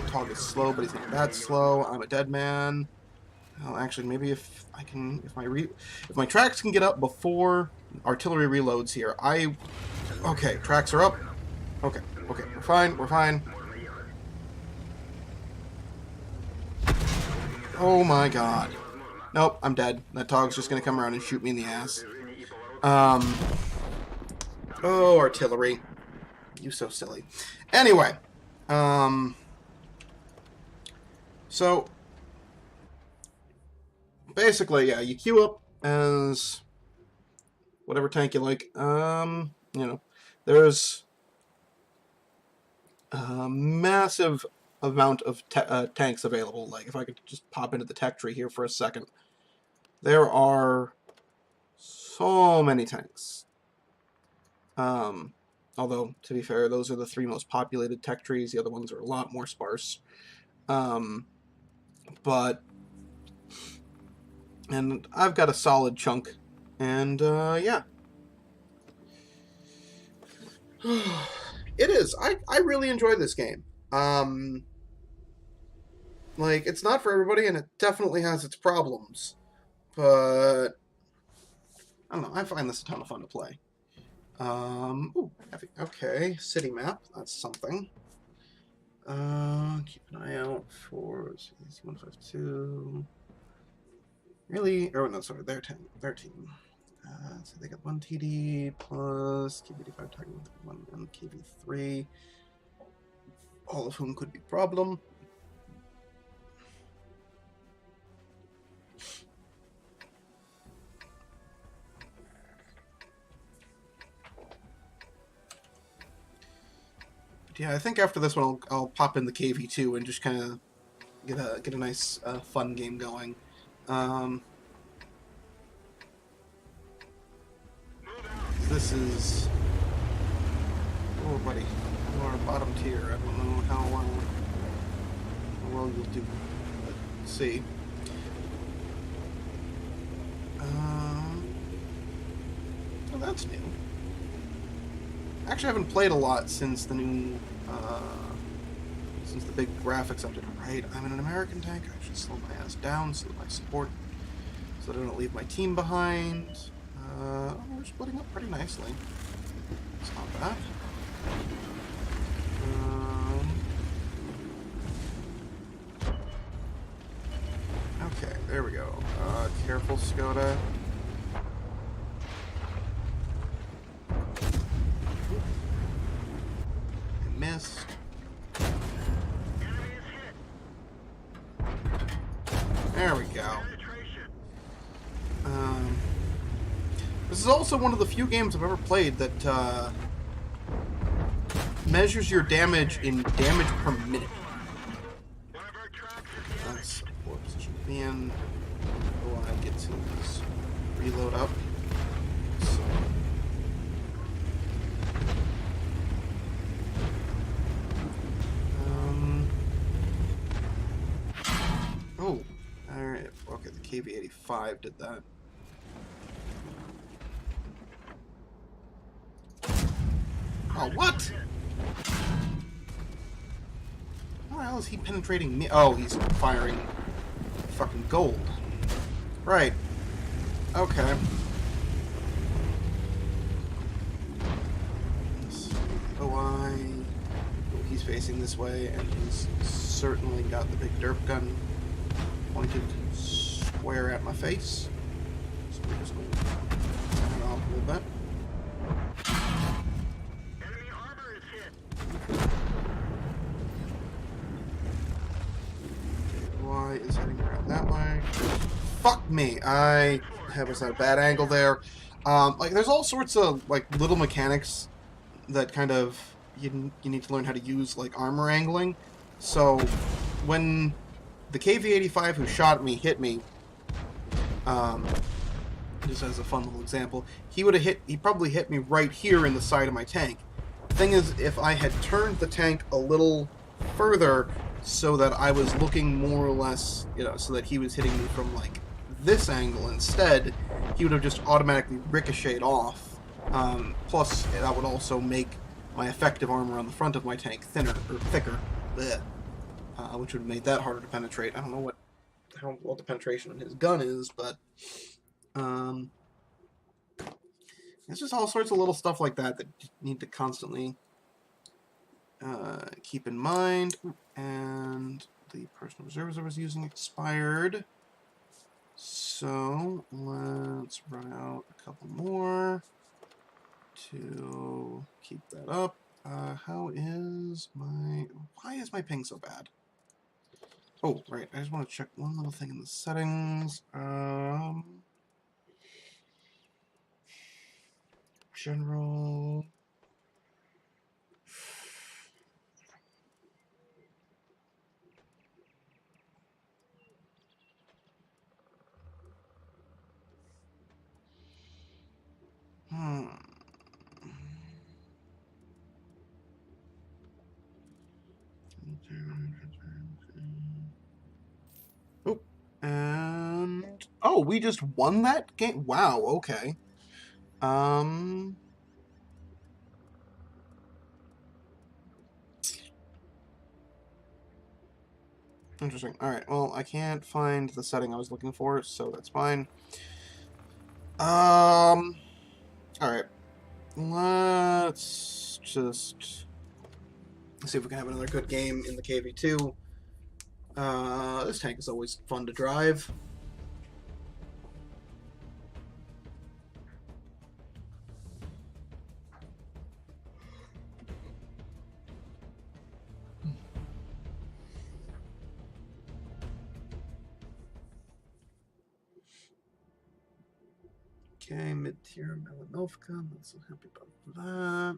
Tog is slow, but he's not that slow. I'm a dead man. Well, actually, maybe if I can, if my tracks can get up before artillery reloads here, okay, tracks are up. Okay, we're fine. Oh my god. Nope, I'm dead. That dog's just gonna come around and shoot me in the ass. Oh, artillery. You so silly. Anyway, so basically, yeah, you queue up as whatever tank you like. You know, there's a massive amount of tanks available. Like, if I could just pop into the tech tree here for a second, there are so many tanks. Although, to be fair, those are the 3 most populated tech trees. The other ones are a lot more sparse. But, and I've got a solid chunk. And, yeah. It is. I really enjoy this game. Like, it's not for everybody, and it definitely has its problems. But, I don't know, I find this a ton of fun to play. Ooh, okay, city map, that's something. Keep an eye out for C152. Really? Oh, no, sorry, their team. So they got 1 TD plus KV-85 targeting with 1 KV-3, all of whom could be problem. Yeah, I think after this one, I'll pop in the KV2 and just kind of get a nice fun game going. This is, oh buddy, you are bottom tier. I don't know how well you'll do. Let's see. Oh, that's new. Actually, I haven't played a lot since the new, since the big graphics update. Right, I'm in an American tank. I should slow my ass down so that my support, so that I don't leave my team behind. We're splitting up pretty nicely. It's not bad. Okay, there we go. Careful, Skoda. I missed. There we go. This is also one of the few games I've ever played that measures your damage in damage per minute. That's a poor position to be in. Oh, I get to this reload up. So. Oh, alright. Okay, the KV-85 did that. Oh, what? How the hell is he penetrating me? Oh, he's firing fucking gold. Right. Okay. OI. Oh, he's facing this way, and he's certainly got the big derp gun pointed square at my face. So we're just going to turn it off a little bit. Is heading around that way. Fuck me! I was at a bad angle there. Like, there's all sorts of like little mechanics that kind of you need to learn how to use, like armor angling. So when the KV-85 who shot me hit me, just as a fun little example, he probably hit me right here in the side of my tank. Thing is, if I had turned the tank a little further so that I was looking more or less, so that he was hitting me from, like, this angle instead, he would have just automatically ricocheted off. Plus, that would also make my effective armor on the front of my tank thinner, or thicker, which would have made that harder to penetrate. I don't know how well the penetration on his gun is, but, it's just all sorts of little stuff like that you need to constantly keep in mind. And the personal reserves I was using expired. So let's run out a couple more to keep that up. How is my... Why is my ping so bad? Oh, right. I just want to check one little thing in the settings. General... Oh, and... Oh, we just won that game? Wow, okay. Interesting. Alright, well, I can't find the setting I was looking for, so that's fine. Alright. Let's just see if we can have another good game in the KV2. This tank is always fun to drive. Okay, mid-tier Melanovka. I'm not so happy about that.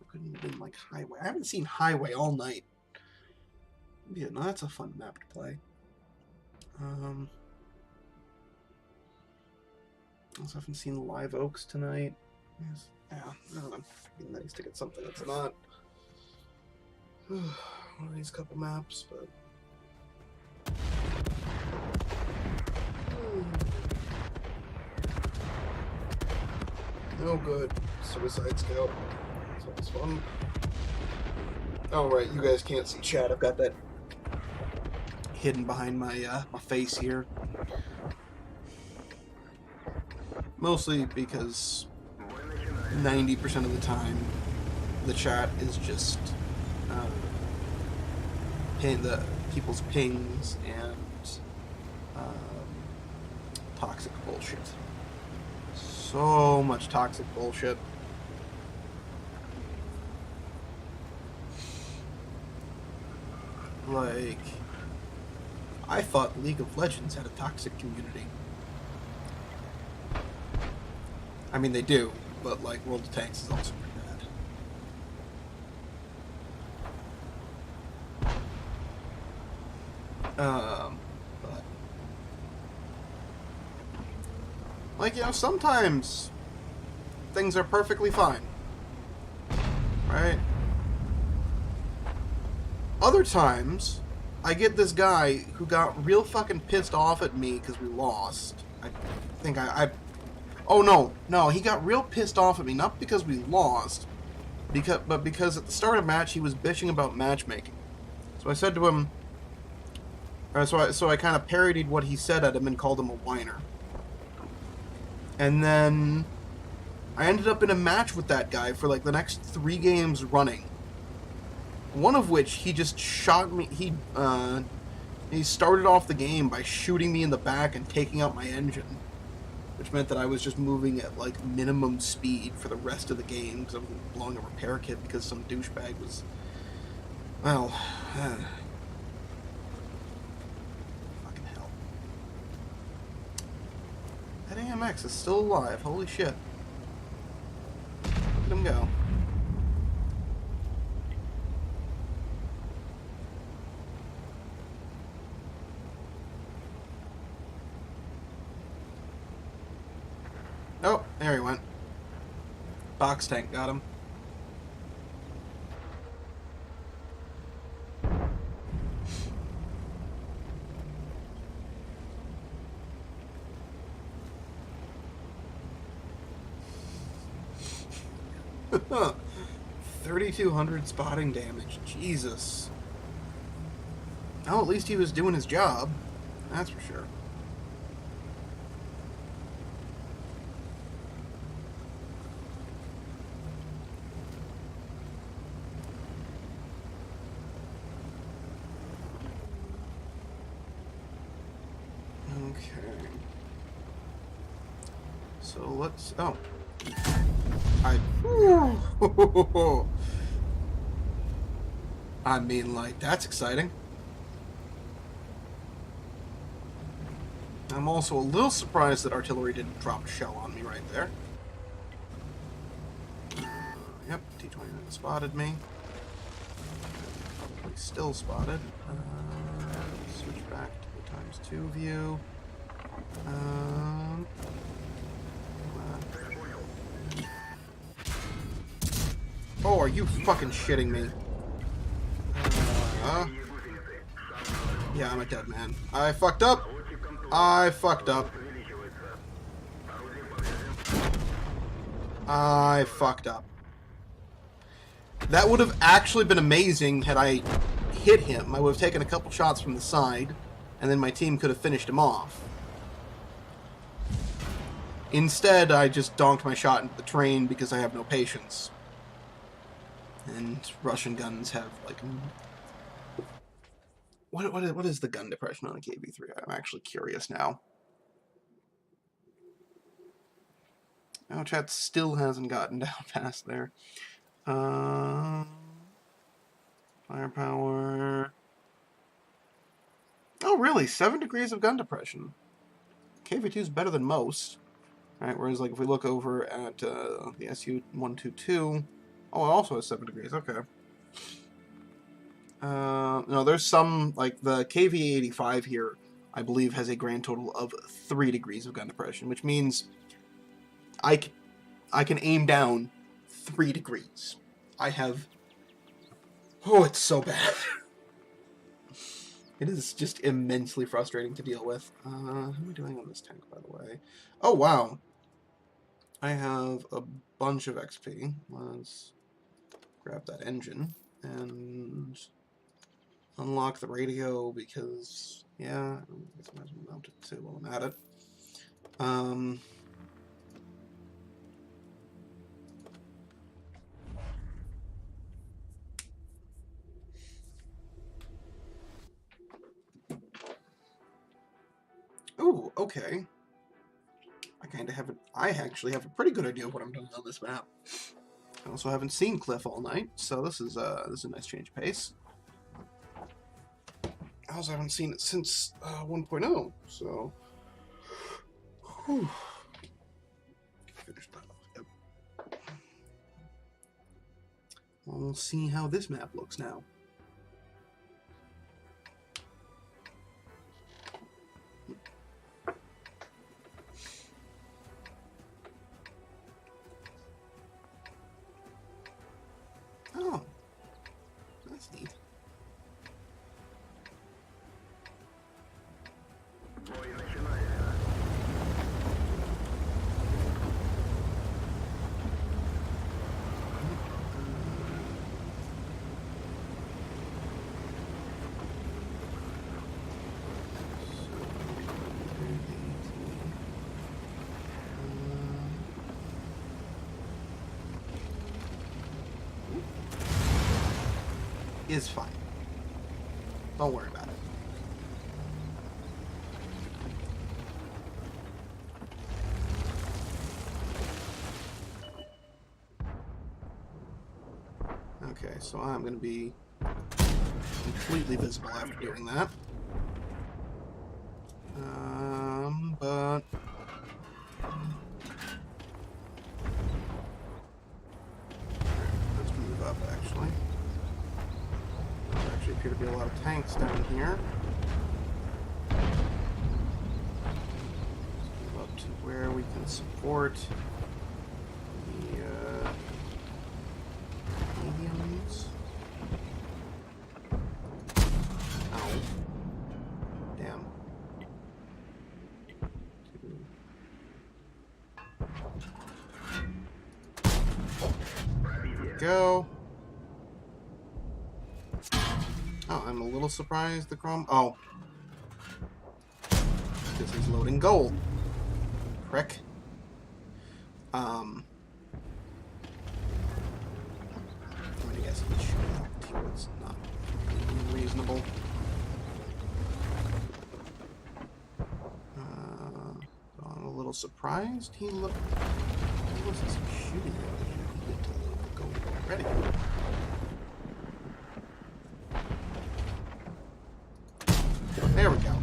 Couldn't have been like Highway. I haven't seen Highway all night. Yeah, no, that's a fun map to play. Also haven't seen Live Oaks tonight. Yes. Yeah, I don't know. It'd be nice to get something that's not one of these couple maps, but no good. Suicide Scout. That's always fun. Oh right, you guys can't see chat. I've got that hidden behind my my face here. Mostly because 90% of the time the chat is just the people's pings and toxic bullshit. So much toxic bullshit. Like, I thought League of Legends had a toxic community. I mean, they do, but like World of Tanks is also pretty bad. But like, you know, sometimes things are perfectly fine, right? Other times, I get this guy who got real fucking pissed off at me because we lost. I think oh no, he got real pissed off at me, not because we lost, but because at the start of the match he was bitching about matchmaking. So I said to him, so I kind of parodied what he said at him and called him a whiner. And then I ended up in a match with that guy for like the next 3 games running. One of which he just shot me. He started off the game by shooting me in the back and taking out my engine, which meant that I was just moving at like minimum speed for the rest of the game because I was blowing a repair kit because some douchebag was, well, fucking hell. That AMX is still alive. Holy shit! Look at him go. Oh, there he went. Box tank got him. Huh. 3,200 spotting damage. Jesus. Oh, at least he was doing his job. That's for sure. Okay. So let's... Oh. Whew. I mean, like, that's exciting. I'm also a little surprised that artillery didn't drop a shell on me right there. Yep, T-29 spotted me. Probably still spotted. Switch back to the ×2 view. Oh, are you fucking shitting me? Yeah, I'm a dead man. I fucked up. I fucked up. I fucked up. That would have actually been amazing had I hit him. I would have taken a couple shots from the side, and then my team could have finished him off. Instead, I just donked my shot into the train because I have no patience. And Russian guns have, like... What is the gun depression on a KV-3? I'm actually curious now. Oh, chat still hasn't gotten down past there. Firepower... Oh, really? 7 degrees of gun depression. KV-2 is better than most. Right, whereas, like, if we look over at the Su-122... Oh, it also has 7 degrees. Okay. No, there's some, like, the KV-85 here, I believe, has a grand total of 3 degrees of gun depression, which means I can aim down 3 degrees. I have... Oh, it's so bad. It is just immensely frustrating to deal with. How am I doing on this tank, by the way? Oh, wow. I have a bunch of XP. Let's grab that engine and unlock the radio because, yeah, I guess I might as well mount it too while I'm at it. Oh, okay. I actually have a pretty good idea of what I'm doing on this map. I also haven't seen Cliff all night, so this is a nice change of pace. I also haven't seen it since 1.0, so... Whew. Finish that off. Yep. We'll see how this map looks now. Oh, that's neat. Is fine. Don't worry about it. Okay, so I'm going to be completely visible after doing that. But... Let's move up, actually. There actually appear to be a lot of tanks down here. Let's move up to where we can support the mediums. Ow. Damn. There we go. Oh, I'm a little surprised the Chrome... Oh. Because he's loading gold. Prick. I'm gonna guess he's shooting out here. It's not reasonable. Gone a little little surprised he looked. There was some shooting out here. He get to the gold already. There we go.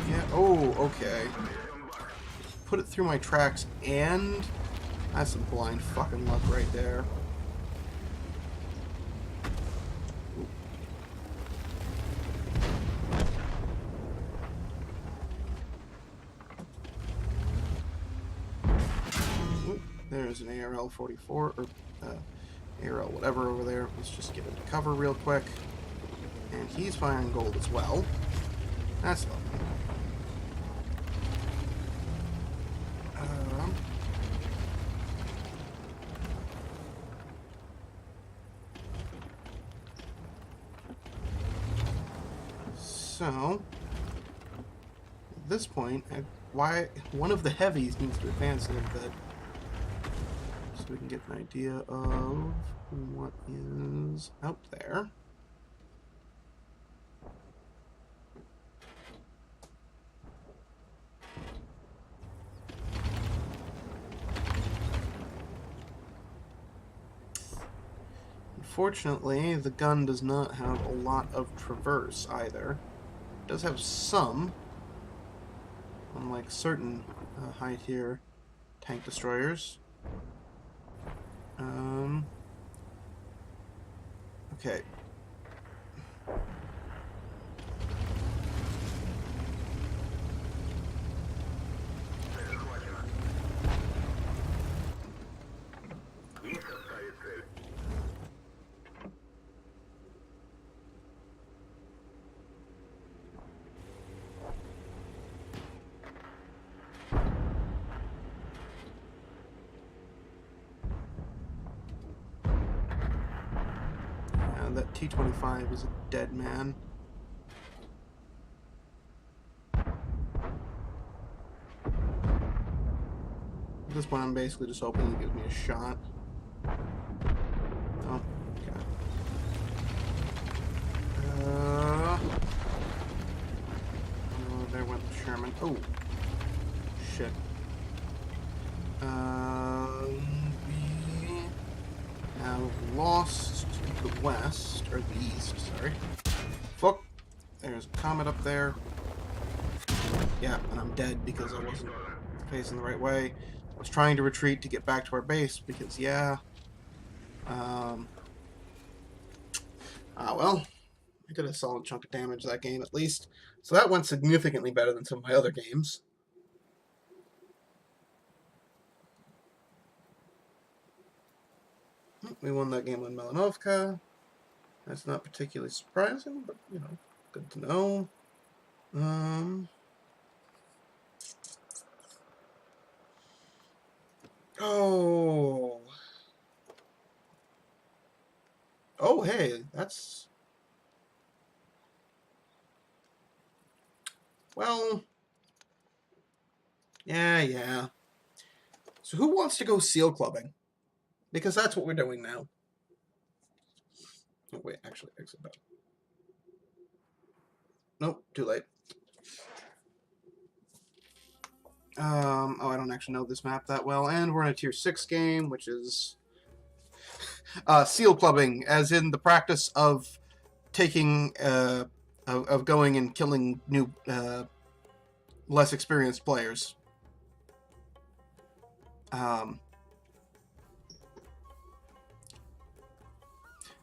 Yeah. Oh, okay. Put it through my tracks, and that's some blind fucking luck right there. Ooh, there's an ARL-44, or ARL whatever over there. Let's just get into cover real quick. And he's firing gold as well. That's lovely. So, at this point, why one of the heavies needs to advance a little bit, so we can get an idea of what is out there. Unfortunately, the gun does not have a lot of traverse either. It does have some, unlike certain high-tier tank destroyers. Okay. That T-25 is a dead man. At this point, I'm basically just hoping he gives me a shot. Oh, okay. Oh, there went the Sherman. Oh, shit. We have lost the west, or the east, sorry. Fuck. There's a comet up there. Yeah, and I'm dead because I wasn't facing the right way. I was trying to retreat to get back to our base because, yeah. Well, I did a solid chunk of damage that game at least. So that went significantly better than some of my other games. We won that game on Melanovka. That's not particularly surprising, but, you know, good to know. Oh. Oh, hey, that's... Well... Yeah. So who wants to go seal clubbing? Because that's what we're doing now. Oh, wait, actually, exit back. Nope, too late. Oh, I don't actually know this map that well, and we're in a tier 6 game, which is seal clubbing, as in the practice of taking, of going and killing new, less experienced players.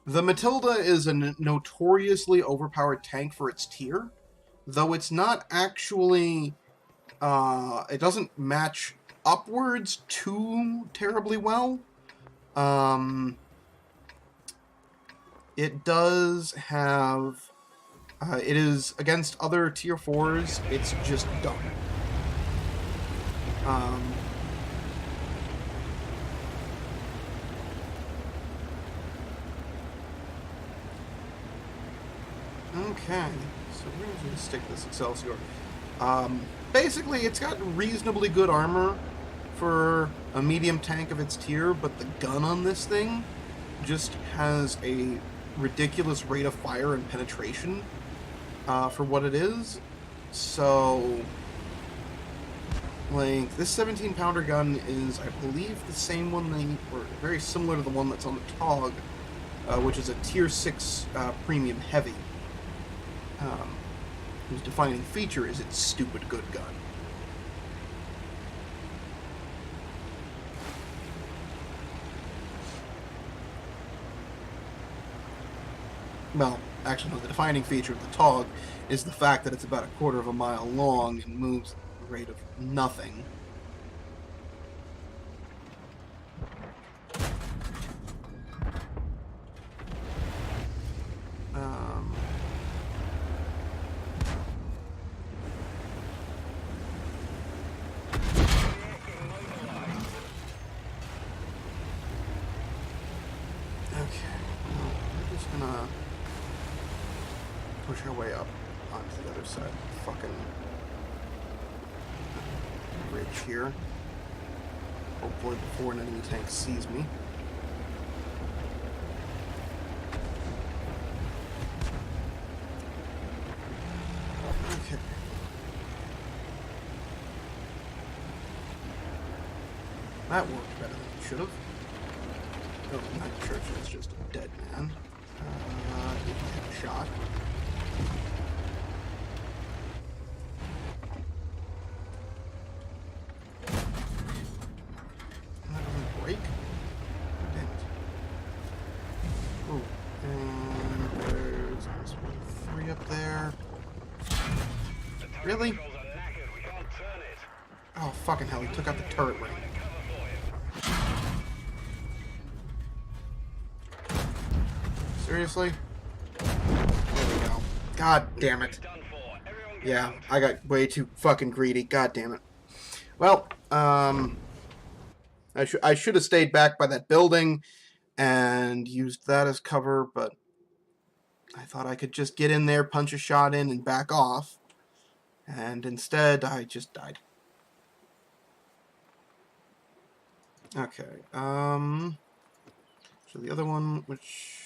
The Matilda is a notoriously overpowered tank for its tier, though it's not actually, it doesn't match upwards too terribly well. It does have, it is, against other tier 4s, it's just dumb. Okay, so we're going to stick this Excelsior. Basically, it's got reasonably good armor for a medium tank of its tier, but the gun on this thing just has a ridiculous rate of fire and penetration for what it is. So, like, this 17-pounder gun is, I believe, the same one or very similar to the one that's on the TOG, which is a Tier 6 premium heavy. Whose defining feature is its stupid good gun. Well, actually, no, the defining feature of the TOG is the fact that it's about 1/4 of a mile long and moves at the rate of nothing. Push our way up onto the other side of the fucking bridge here. Hopefully before an enemy tank sees me. Okay. That worked better than it should have. Oh, not Churchill, it's just a dead man. He can get a shot. Break? Damn it. Oh, and there's this 3 up there. Really? Oh, fucking hell, he took out the turret ring. Seriously? There we go. God damn it. Yeah, I got way too fucking greedy. God damn it. Well, I should have stayed back by that building and used that as cover, but I thought I could just get in there, punch a shot in, and back off. And instead, I just died. Okay, so the other one, which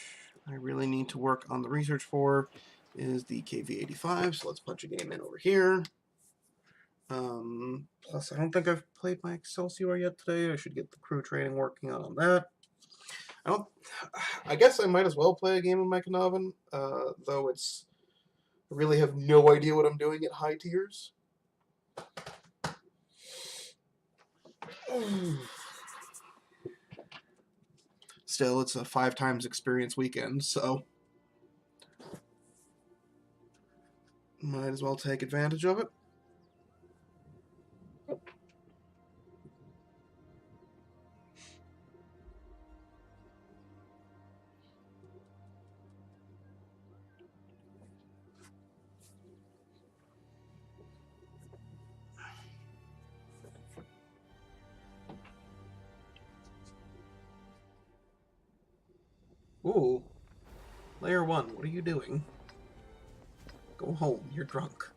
I really need to work on the research for, is the KV-85, so let's punch a game in over here. Plus, I don't think I've played my Excelsior yet today. I should get the crew training working on that. I guess I might as well play a game of Mechanoven, though I really have no idea what I'm doing at high tiers. Still, it's a 5 times experience weekend, so might as well take advantage of it. Ooh. Layer 1, what are you doing? Go home, you're drunk.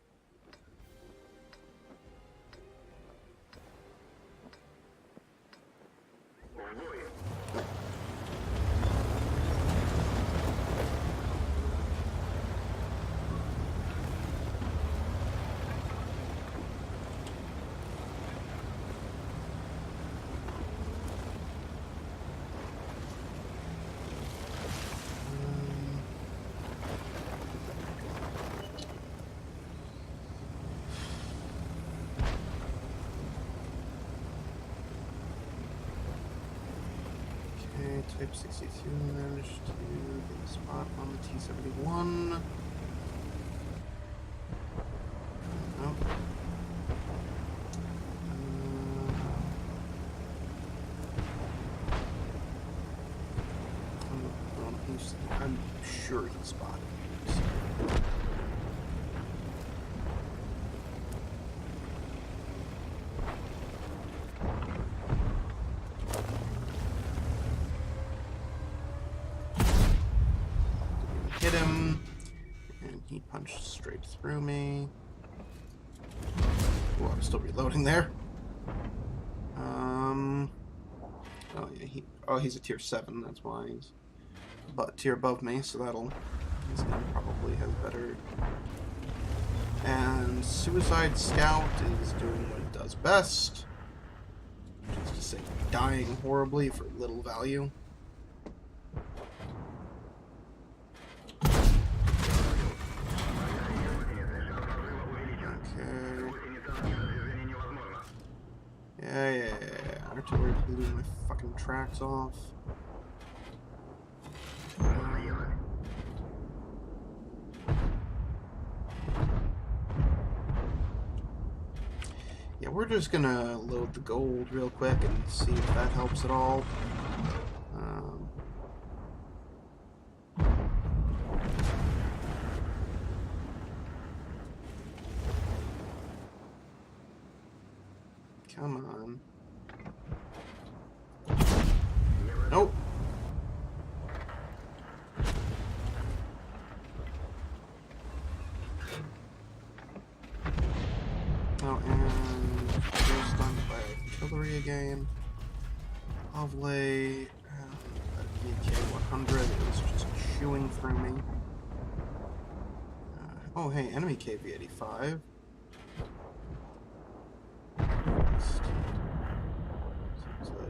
Type 62 managed to get a spot on the T-71. Nope. I'm sure he spotted me. Hit him, and he punched straight through me. Oh, I'm still reloading there. Oh yeah, he's a tier 7. That's why he's tier above me, so this gun probably has better. And Suicide Scout is doing what it does best, which is to say dying horribly for little value. Yeah. Artillery blew my fucking tracks off. Yeah, we're just gonna load the gold real quick and see if that helps at all. Come on. Nope. Oh, and we're stunned by artillery again. Lovely. DK-100 is just chewing through me. Oh, hey, enemy KV-85.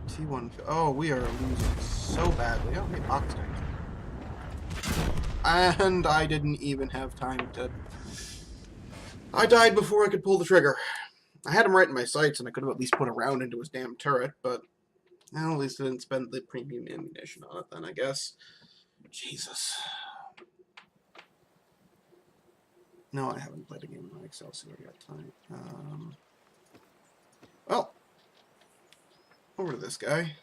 T1. Oh, we are losing so badly. Oh, hey, box tank. And I didn't even have time to. I died before I could pull the trigger. I had him right in my sights, and I could have at least put a round into his damn turret, but well, at least I didn't spend the premium ammunition on it then, I guess. Jesus. No, I haven't played a game on Excelsior yet tonight. Well, over to this guy.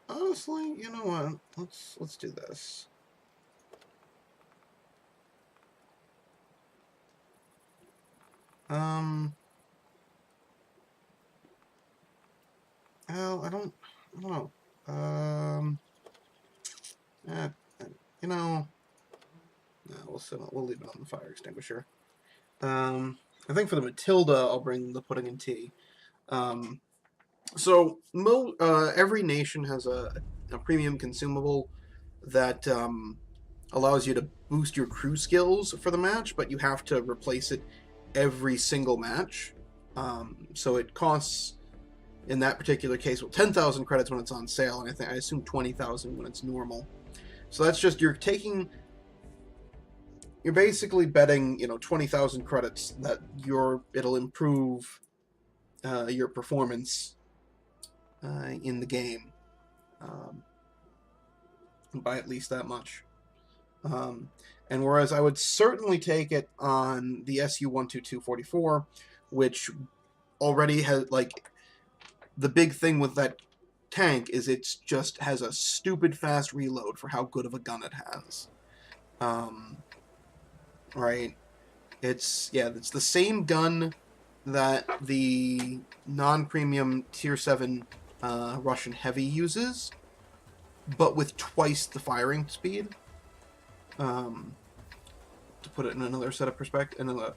Honestly, you know what? Let's do this. Well, I don't know. You know, no, we'll leave it on the fire extinguisher. I think for the Matilda, I'll bring the pudding and tea. So every nation has a premium consumable that allows you to boost your crew skills for the match, but you have to replace it every single match. So it costs, in that particular case, 10,000 credits when it's on sale, and I assume 20,000 when it's normal. So that's just you're basically betting 20,000 credits that it'll improve your performance in the game by at least that much. And whereas I would certainly take it on the SU-122-44, which already has, like, the big thing with that tank is it just has a stupid fast reload for how good of a gun it has. Right? It's the same gun that the non-premium Tier 7 Russian Heavy uses, but with twice the firing speed. To put it in another set of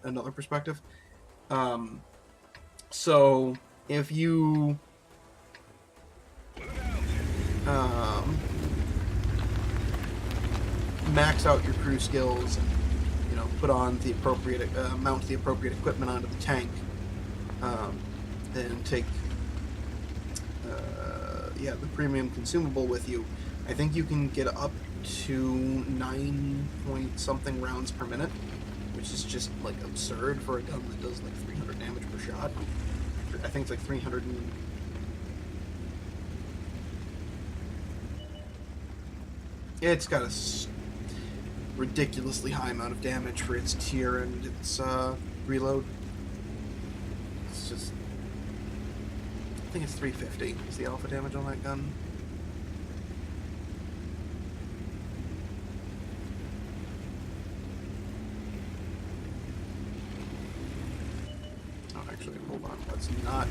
another perspective. So if you max out your crew skills and put on the appropriate mount the appropriate equipment onto the tank, and take the premium consumable with you, I think you can get up to 9 point something rounds per minute, which is just like absurd for a gun that does like 300 damage per shot. I think it's like 300 and... It's got a ridiculously high amount of damage for its tier and its reload. It's just... I think it's 350 is the alpha damage on that gun. Oh, actually, hold on. Let's not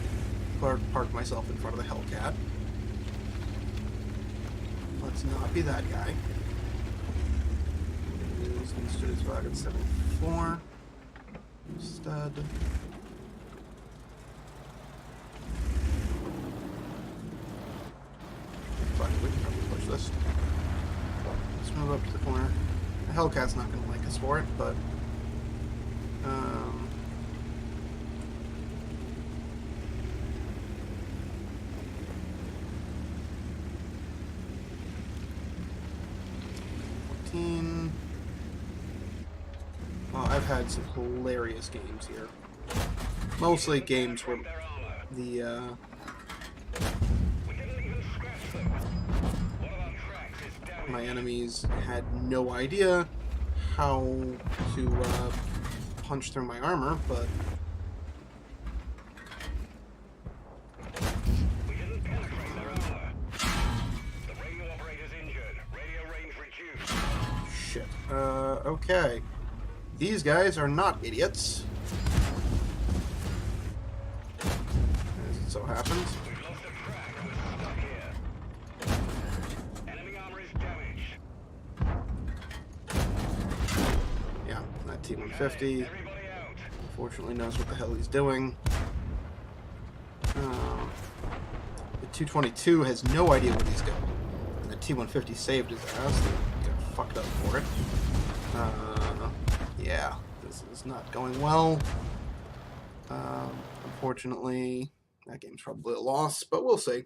park myself in front of the Hellcat. Let's not be that guy. Students Wagon 74. Stud. Hellcat's not going to like us for it, but... Well, I've had some hilarious games here. Mostly games where the, my enemies had no idea how to punch through my armor, but We didn't penetrate their armor. The radio operator's injured. Radio range reduced. shit. Okay. These guys are not idiots. As it so happens. We've lost a track. We're stuck here. Enemy armor is damaged. Yeah, that T-150 Everybody out. unfortunately knows what the hell he's doing. The 222 has no idea what he's doing. And the T-150 saved his ass. He got fucked up for it. Yeah, this is not going well. Unfortunately, that game's probably a loss, but we'll see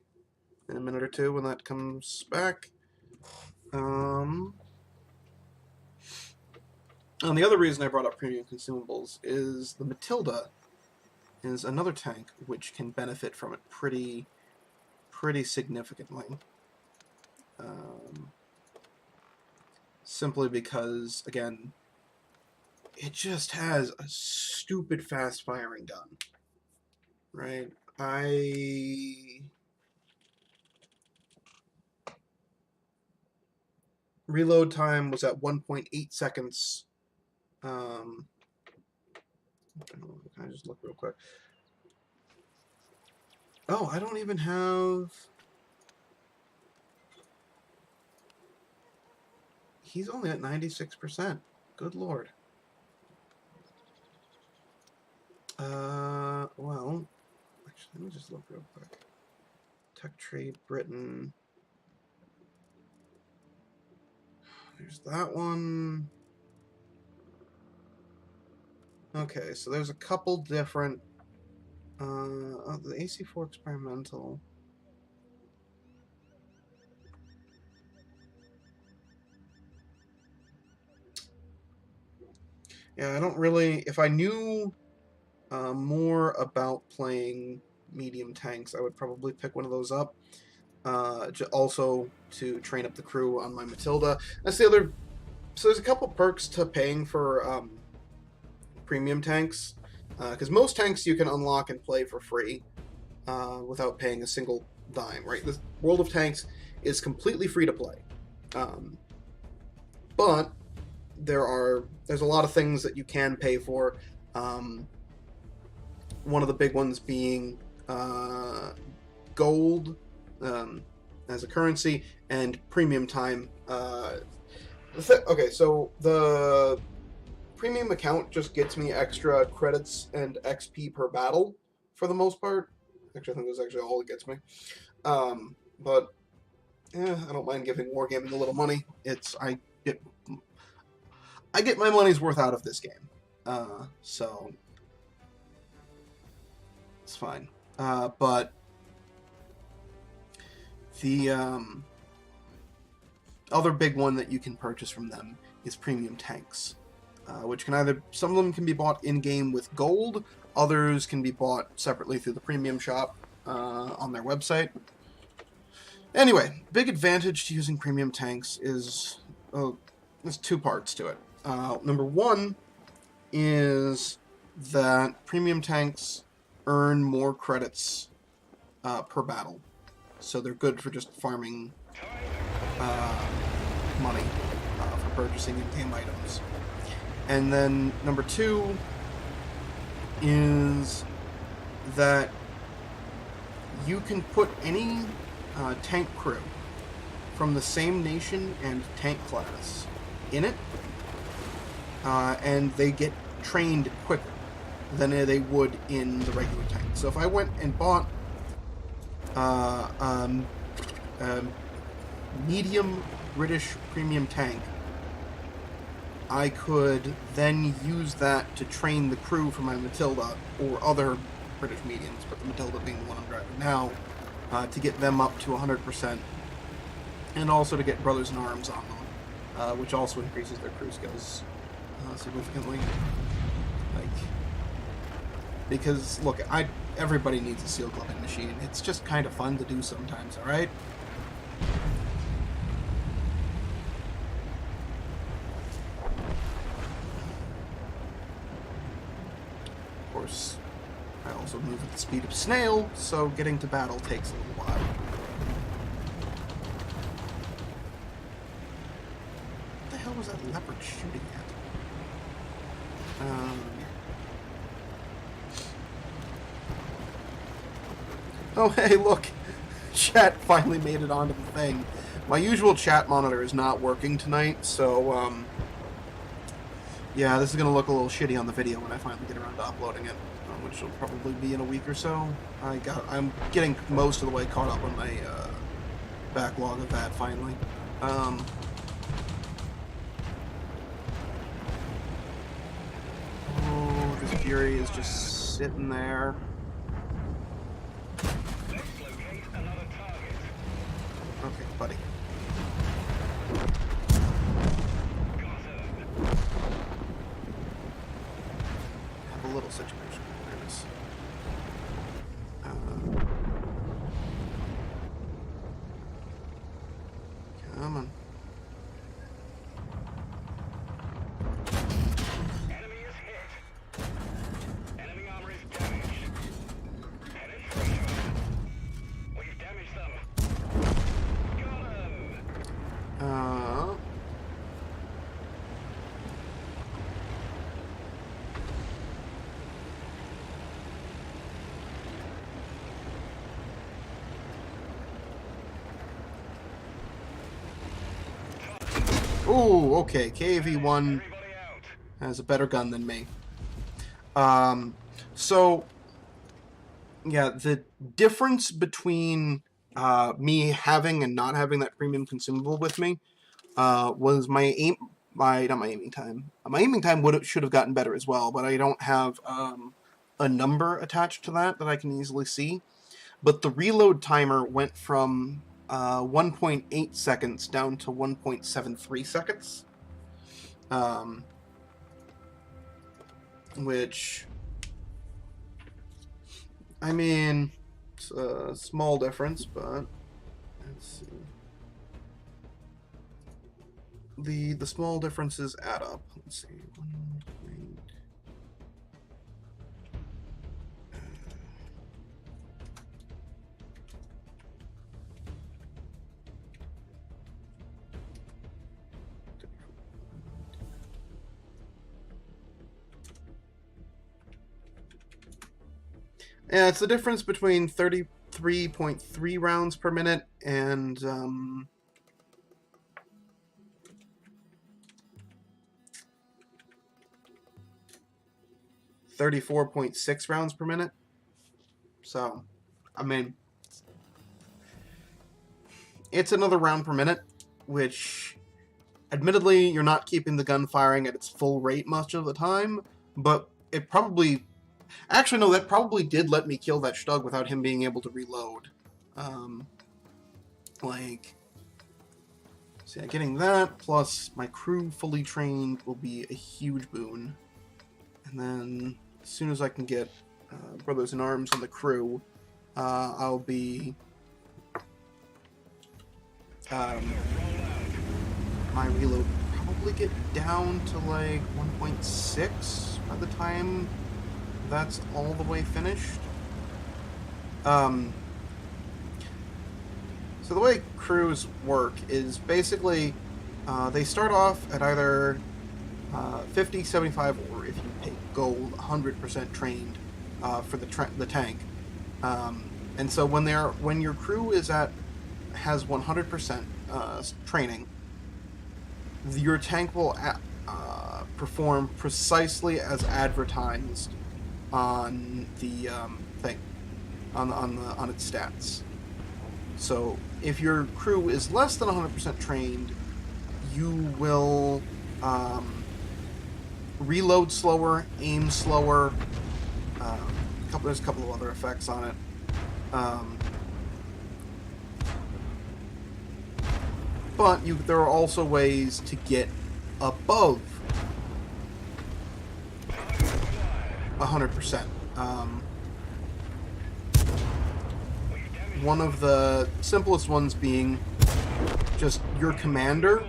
in a minute or two when that comes back. And the other reason I brought up premium consumables is the Matilda is another tank which can benefit from it pretty significantly. Simply because, again, it just has a stupid fast-firing gun, right? Reload time was at 1.8 seconds. Can I just look real quick? Oh, I don't even have... He's only at 96%. Good lord. Well, actually, let me just look real quick. Tech Trade Britain. There's that one. Okay, so there's a couple different. Oh, the AC4 experimental. Yeah, I don't really. If I knew more about playing medium tanks, I would probably pick one of those up. Also to train up the crew on my Matilda. That's the other. So there's a couple perks to paying for premium tanks, because most tanks you can unlock and play for free without paying a single dime. Right, the World of Tanks is completely free to play, but there's a lot of things that you can pay for. One of the big ones being gold as a currency and premium time. Okay, so the premium account just gets me extra credits and XP per battle for the most part. Actually, I think that's actually all it gets me. But yeah, I don't mind giving Wargaming a little money. I get my money's worth out of this game, so it's fine. But the other big one that you can purchase from them is premium tanks, which can some of them can be bought in-game with gold, others can be bought separately through the premium shop on their website. Anyway, big advantage to using premium tanks is there's two parts to it. Number one is that premium tanks earn more credits per battle, so they're good for just farming money for purchasing in-game items. And then number two is that you can put any tank crew from the same nation and tank class in it, and they get trained quicker than they would in the regular tank. So if I went and bought medium British premium tank I could then use that to train the crew for my Matilda or other British mediums, but the Matilda being the one I'm driving now, to get them up to 100%, and also to get Brothers in Arms on them, which also increases their crew skills significantly. Like, because look, everybody needs a seal clubbing machine. It's just kind of fun to do sometimes, all right? Of course, I also move at the speed of snail, so getting to battle takes a little while. What the hell was that leopard shooting at? Oh, hey, look! Chat finally made it onto the thing. My usual chat monitor is not working tonight, so, yeah, this is going to look a little shitty on the video when I finally get around to uploading it, which will probably be in a week or so. I'm getting most of the way caught up on my backlog of that, finally. Oh, this Fury is just sitting there. Let's locate another target. Okay, buddy. Have a little situation awareness. Come on. Enemy is hit. Enemy armor is damaged. Headed for shot. We've damaged them. Got him. Ooh, okay. KV-1 Everybody out. has a better gun than me. So, yeah, the difference between me having and not having that premium consumable with me was my not my aiming time. My aiming time should have gotten better as well, but I don't have a number attached to that I can easily see. But the reload timer went from 1.8 seconds down to 1.73 seconds. Which, I mean, it's a small difference, but let's see. The small differences add up. Let's see. 1.8. Yeah, it's the difference between 33.3 rounds per minute and 34.6 rounds per minute. So, I mean, it's another round per minute, which, admittedly, you're not keeping the gun firing at its full rate much of the time, but it probably... Actually, no, that probably did let me kill that Stug without him being able to reload. So yeah, getting that, plus my crew fully trained will be a huge boon. And then, as soon as I can get Brothers in Arms on the crew, I'll be... my reload will probably get down to like 1.6 by the time that's all the way finished. So the way crews work is basically they start off at either 50, 75, or if you take gold, 100% trained for the tank. And so when your crew has 100% training, your tank will perform precisely as advertised on the thing, on its stats. So if your crew is less than 100% trained, you will reload slower, aim slower. There's a couple of other effects on it. But there are also ways to get above 100%. One of the simplest ones being just your commander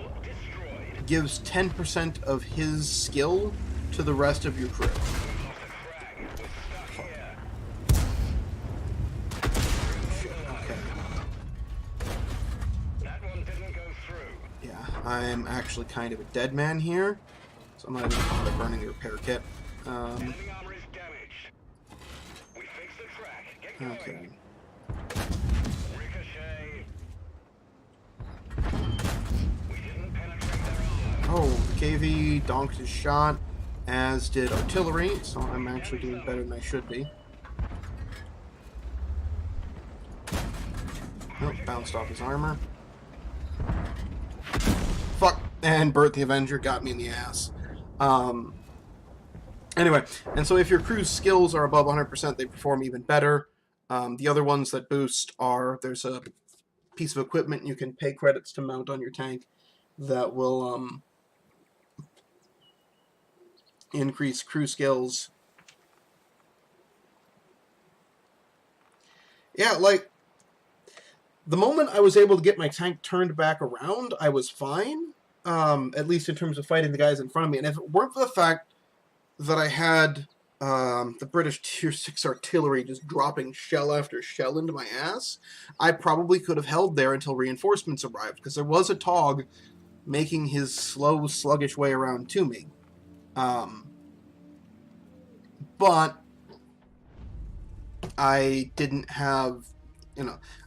gives 10% of his skill to the rest of your crew. Okay. Yeah, I'm actually kind of a dead man here, so I'm not even going to bother burning the repair kit. Okay. Oh, the KV donked his shot, as did artillery, so I'm actually doing better than I should be. Nope, bounced off his armor. Fuck! And Bert the Avenger got me in the ass. Anyway, and so if your crew's skills are above 100%, they perform even better. The other ones that boost are, there's a piece of equipment you can pay credits to mount on your tank that will increase crew skills. Yeah, like, the moment I was able to get my tank turned back around, I was fine, at least in terms of fighting the guys in front of me. And if it weren't for the fact that I had the British Tier 6 artillery just dropping shell after shell into my ass, I probably could have held there until reinforcements arrived, because there was a Tog making his slow, sluggish way around to me. But I didn't have,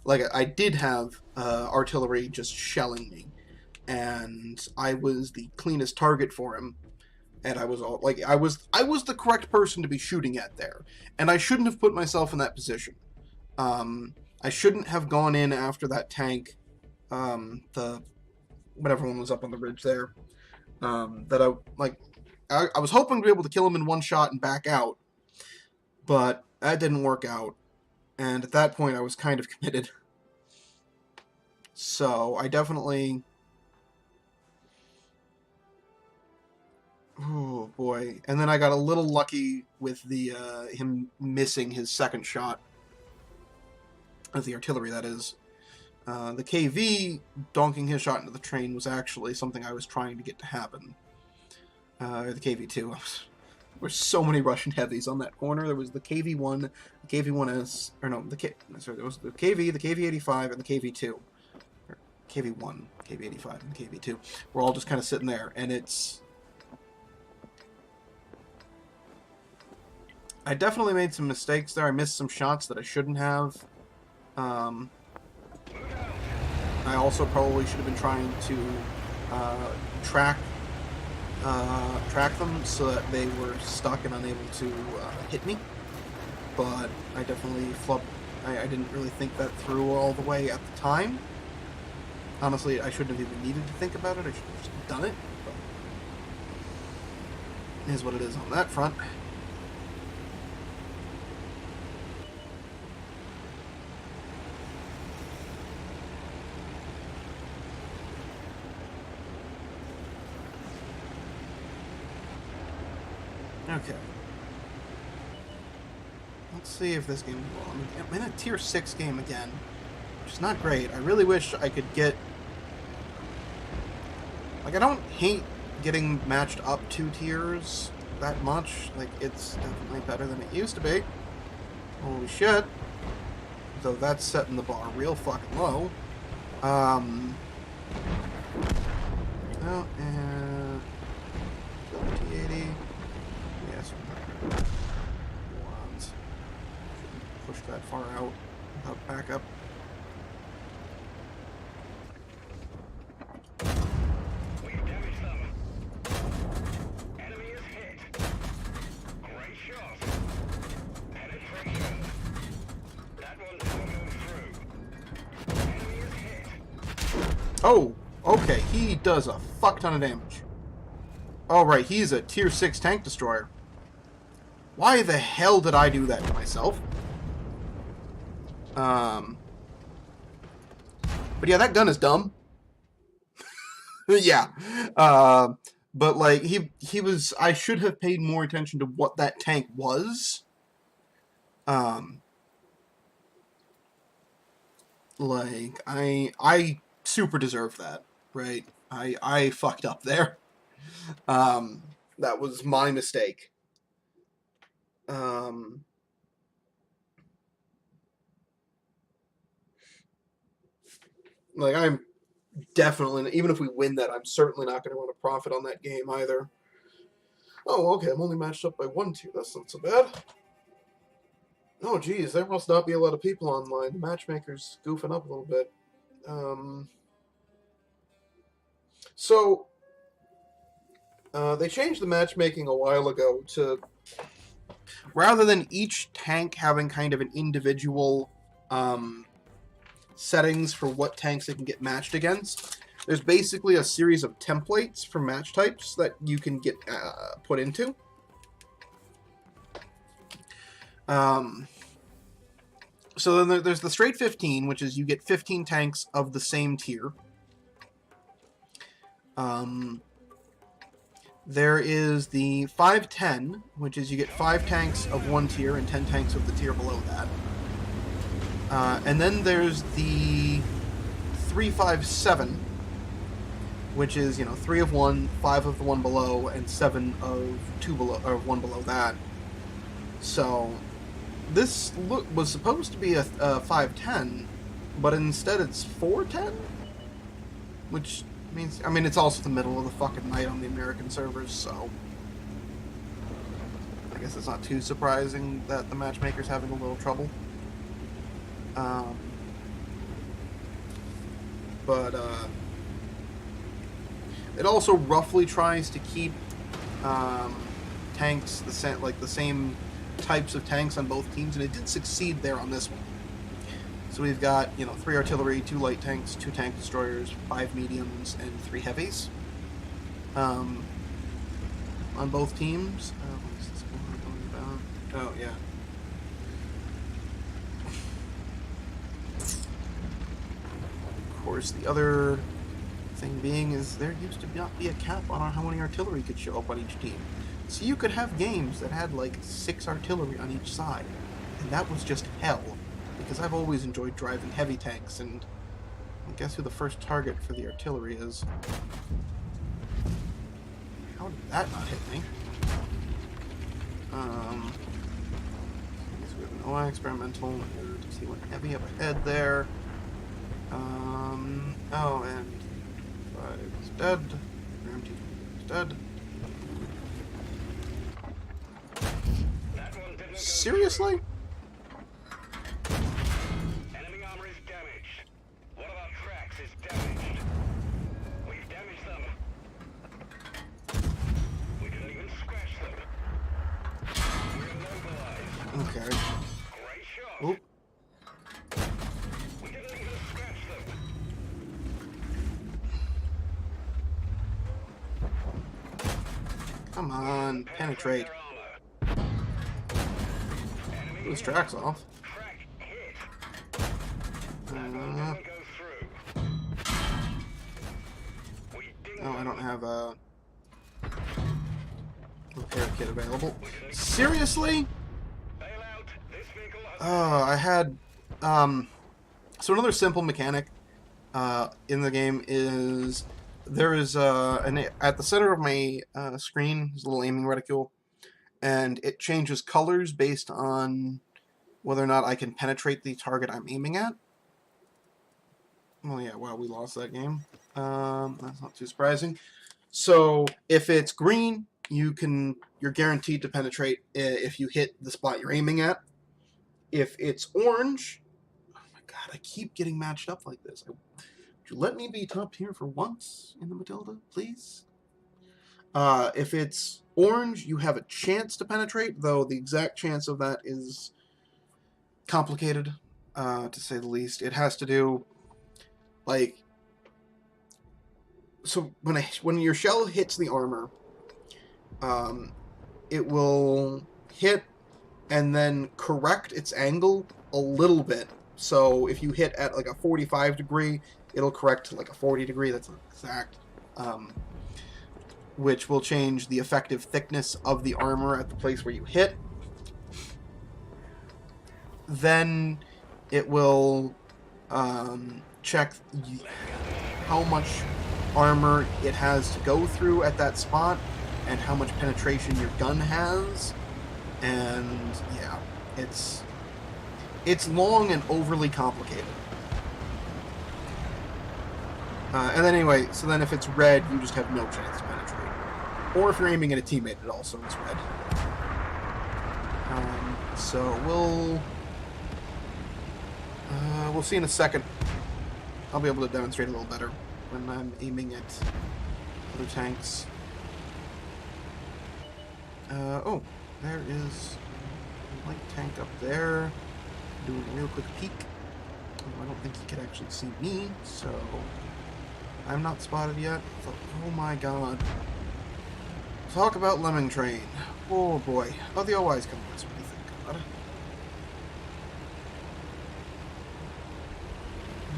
I did have artillery just shelling me, and I was the cleanest target for him. And I was the correct person to be shooting at there, and I shouldn't have put myself in that position. I shouldn't have gone in after that tank, whatever one was up on the ridge there. I was hoping to be able to kill him in one shot and back out, but that didn't work out. And at that point, I was kind of committed. So I definitely. Oh boy! And then I got a little lucky with the him missing his second shot of the artillery. That is, the KV donking his shot into the train was actually something I was trying to get to happen. Or the KV-2. There were so many Russian heavies on that corner. There was the KV-1, the KV-1S, or no, there was the KV, the KV-85, and the KV-2. Or KV-1, KV-85, and the KV-2. We're all just kind of sitting there, and it's. I definitely made some mistakes there. I missed some shots that I shouldn't have. I also probably should have been trying to track them so that they were stuck and unable to hit me. But I definitely flubbed. I didn't really think that through all the way at the time. Honestly, I shouldn't have even needed to think about it. I should have just done it. But it is what it is on that front. Okay. Let's see if this game... Well, I'm in a Tier 6 game again, which is not great. I really wish I could get... Like, I don't hate getting matched up 2 tiers that much. Like, it's definitely better than it used to be. Holy shit. Though that's setting the bar real fucking low. Oh, and... T80... Yes. Wands. Shouldn't push that far out without backup. We've damaged them. Enemy is hit. Great shot. Penetration. That one didn't go through. Enemy is hit. Oh, okay. He does a fuck ton of damage. Oh, right, he's a tier 6 tank destroyer. Why the hell did I do that to myself? But yeah, that gun is dumb. Yeah. But like he was. I should have paid more attention to what that tank was. Like I super deserve that, right? I fucked up there. That was my mistake. Like I'm definitely, even if we win that, I'm certainly not going to run a profit on that game either. Oh, okay, I'm only matched up by 1 tier. That's not so bad. Oh, geez, there must not be a lot of people online. The matchmaker's goofing up a little bit. So, they changed the matchmaking a while ago to, rather than each tank having kind of an individual settings for what tanks they can get matched against, there's basically a series of templates for match types that you can get put into. So then there's the straight 15, which is you get 15 tanks of the same tier. There is the 5-10, which is you get 5 tanks of one tier and 10 tanks of the tier below that. And then there's the 3-5-7, which is, 3 of one, 5 of the one below, and 7 of 2 below, or 1 below that. So this was supposed to be a 5-10, but instead it's 4-10, which means, it's also the middle of the fucking night on the American servers, so I guess it's not too surprising that the matchmaker's having a little trouble. But it also roughly tries to keep tanks the same types of tanks on both teams, and it did succeed there on this one. So we've got 3 artillery, 2 light tanks, 2 tank destroyers, 5 mediums, and 3 heavies on both teams. What is this going about? Oh yeah. Of course, the other thing being is there used to not be a cap on how many artillery could show up on each team. So you could have games that had like 6 artillery on each side, and that was just hell, because I've always enjoyed driving heavy tanks, and I guess who the first target for the artillery is. How did that not hit me? So we have an OI experimental, and see one heavy up ahead there. Oh, and 5 is dead. Ram T is dead. Seriously? Enemy armor is damaged. One of our tracks is damaged. We've damaged them. We couldn't even scratch them. We're immobilized. Okay. Great shot. Oop. We didn't even scratch them. Come on, penetrate. Their armor. Those tracks off. Track hit. That one didn't go through. We didn't. Oh, I don't have a repair kit available. Seriously? Bail out. This vehicle has I had, so another simple mechanic, in the game is, there is, at the center of my, screen, is a little aiming reticule, and it changes colors based on whether or not I can penetrate the target I'm aiming at. Well, yeah, well, we lost that game. That's not too surprising. So, if it's green, you're guaranteed to penetrate if you hit the spot you're aiming at. If it's orange, oh my god, I keep getting matched up like this. Would you let me be top tier for once in the Matilda, please? If it's orange, you have a chance to penetrate, though the exact chance of that is complicated, to say the least. It has to do, like, so when your shell hits the armor, it will hit and then correct its angle a little bit. So if you hit at like a 45 degree, it'll correct to like a 40 degree. That's not exact. Which will change the effective thickness of the armor at the place where you hit. Then it will check how much armor it has to go through at that spot and how much penetration your gun has. And yeah, it's long and overly complicated. And then anyway, so then if it's red, you just have no chance to penetrate. Or if you're aiming at a teammate, it also is red. So we'll see in a second. I'll be able to demonstrate a little better when I'm aiming at other tanks. Oh, there is a light tank up there. Doing a real quick peek. Oh, I don't think he could actually see me, so I'm not spotted yet. So, oh my god. Talk about Lemming Train. Oh boy. Oh, the OI's coming this way, thank god.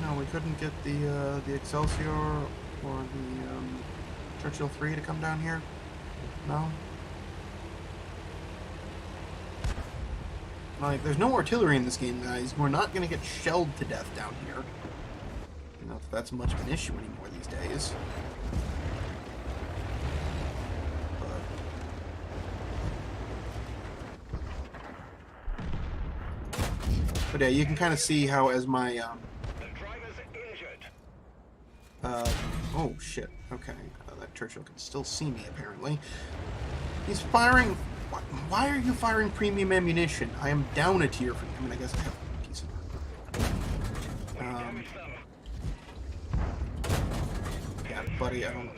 No, we couldn't get the Excelsior or the Churchill 3 to come down here? No? Like, there's no artillery in this game, guys. We're not gonna get shelled to death down here. Not that that's much of an issue anymore these days. But yeah, you can kind of see how as my The driver's injured. oh shit. Okay, that Churchill can still see me apparently. He's firing. Why are you firing premium ammunition? I am down a tier for. I mean, I guess I have a piece of. Yeah, buddy, I don't.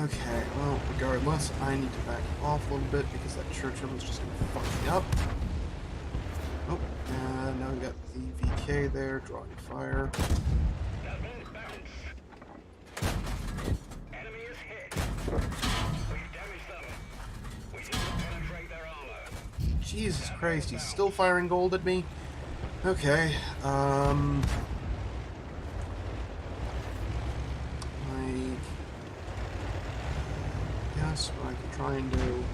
Okay, well, regardless, I need to back off a little bit because that Churchill is just gonna fuck me up. Oh, and now we got the VK there, drawing fire. Enemy is hit. We've damaged them. We need to penetrate their armor. Jesus Christ, he's still firing gold at me? Okay, Yes, what I could try and do.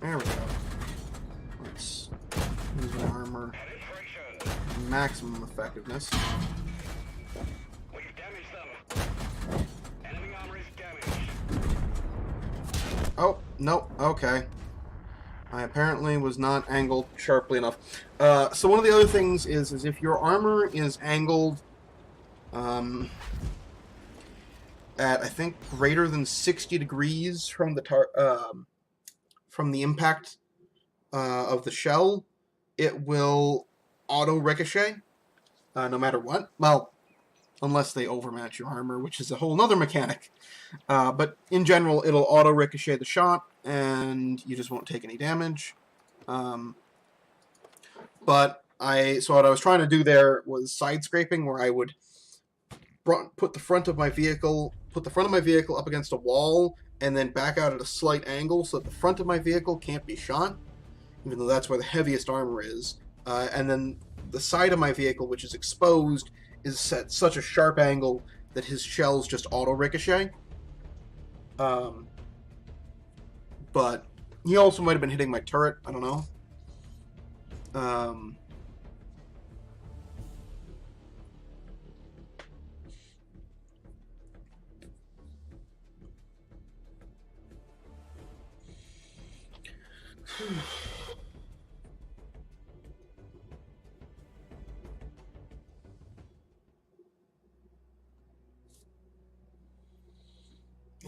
There we go. Let's use my armor. Maximum effectiveness. We've damaged them. Enemy armor is damaged. Oh, no, okay. I apparently was not angled sharply enough. So one of the other things is if your armor is angled at I think greater than 60 degrees from the from the impact of the shell, it will auto ricochet no matter what. Well, unless they overmatch your armor, which is a whole nother mechanic. But in general, it'll auto ricochet the shot, and you just won't take any damage. So what I was trying to do there was side scraping, where I would put the front of my vehicle up against a wall, and then back out at a slight angle so that the front of my vehicle can't be shot, even though that's where the heaviest armor is. And then the side of my vehicle, which is exposed, is set such a sharp angle that his shells just auto ricochet. But he also might have been hitting my turret. I don't know.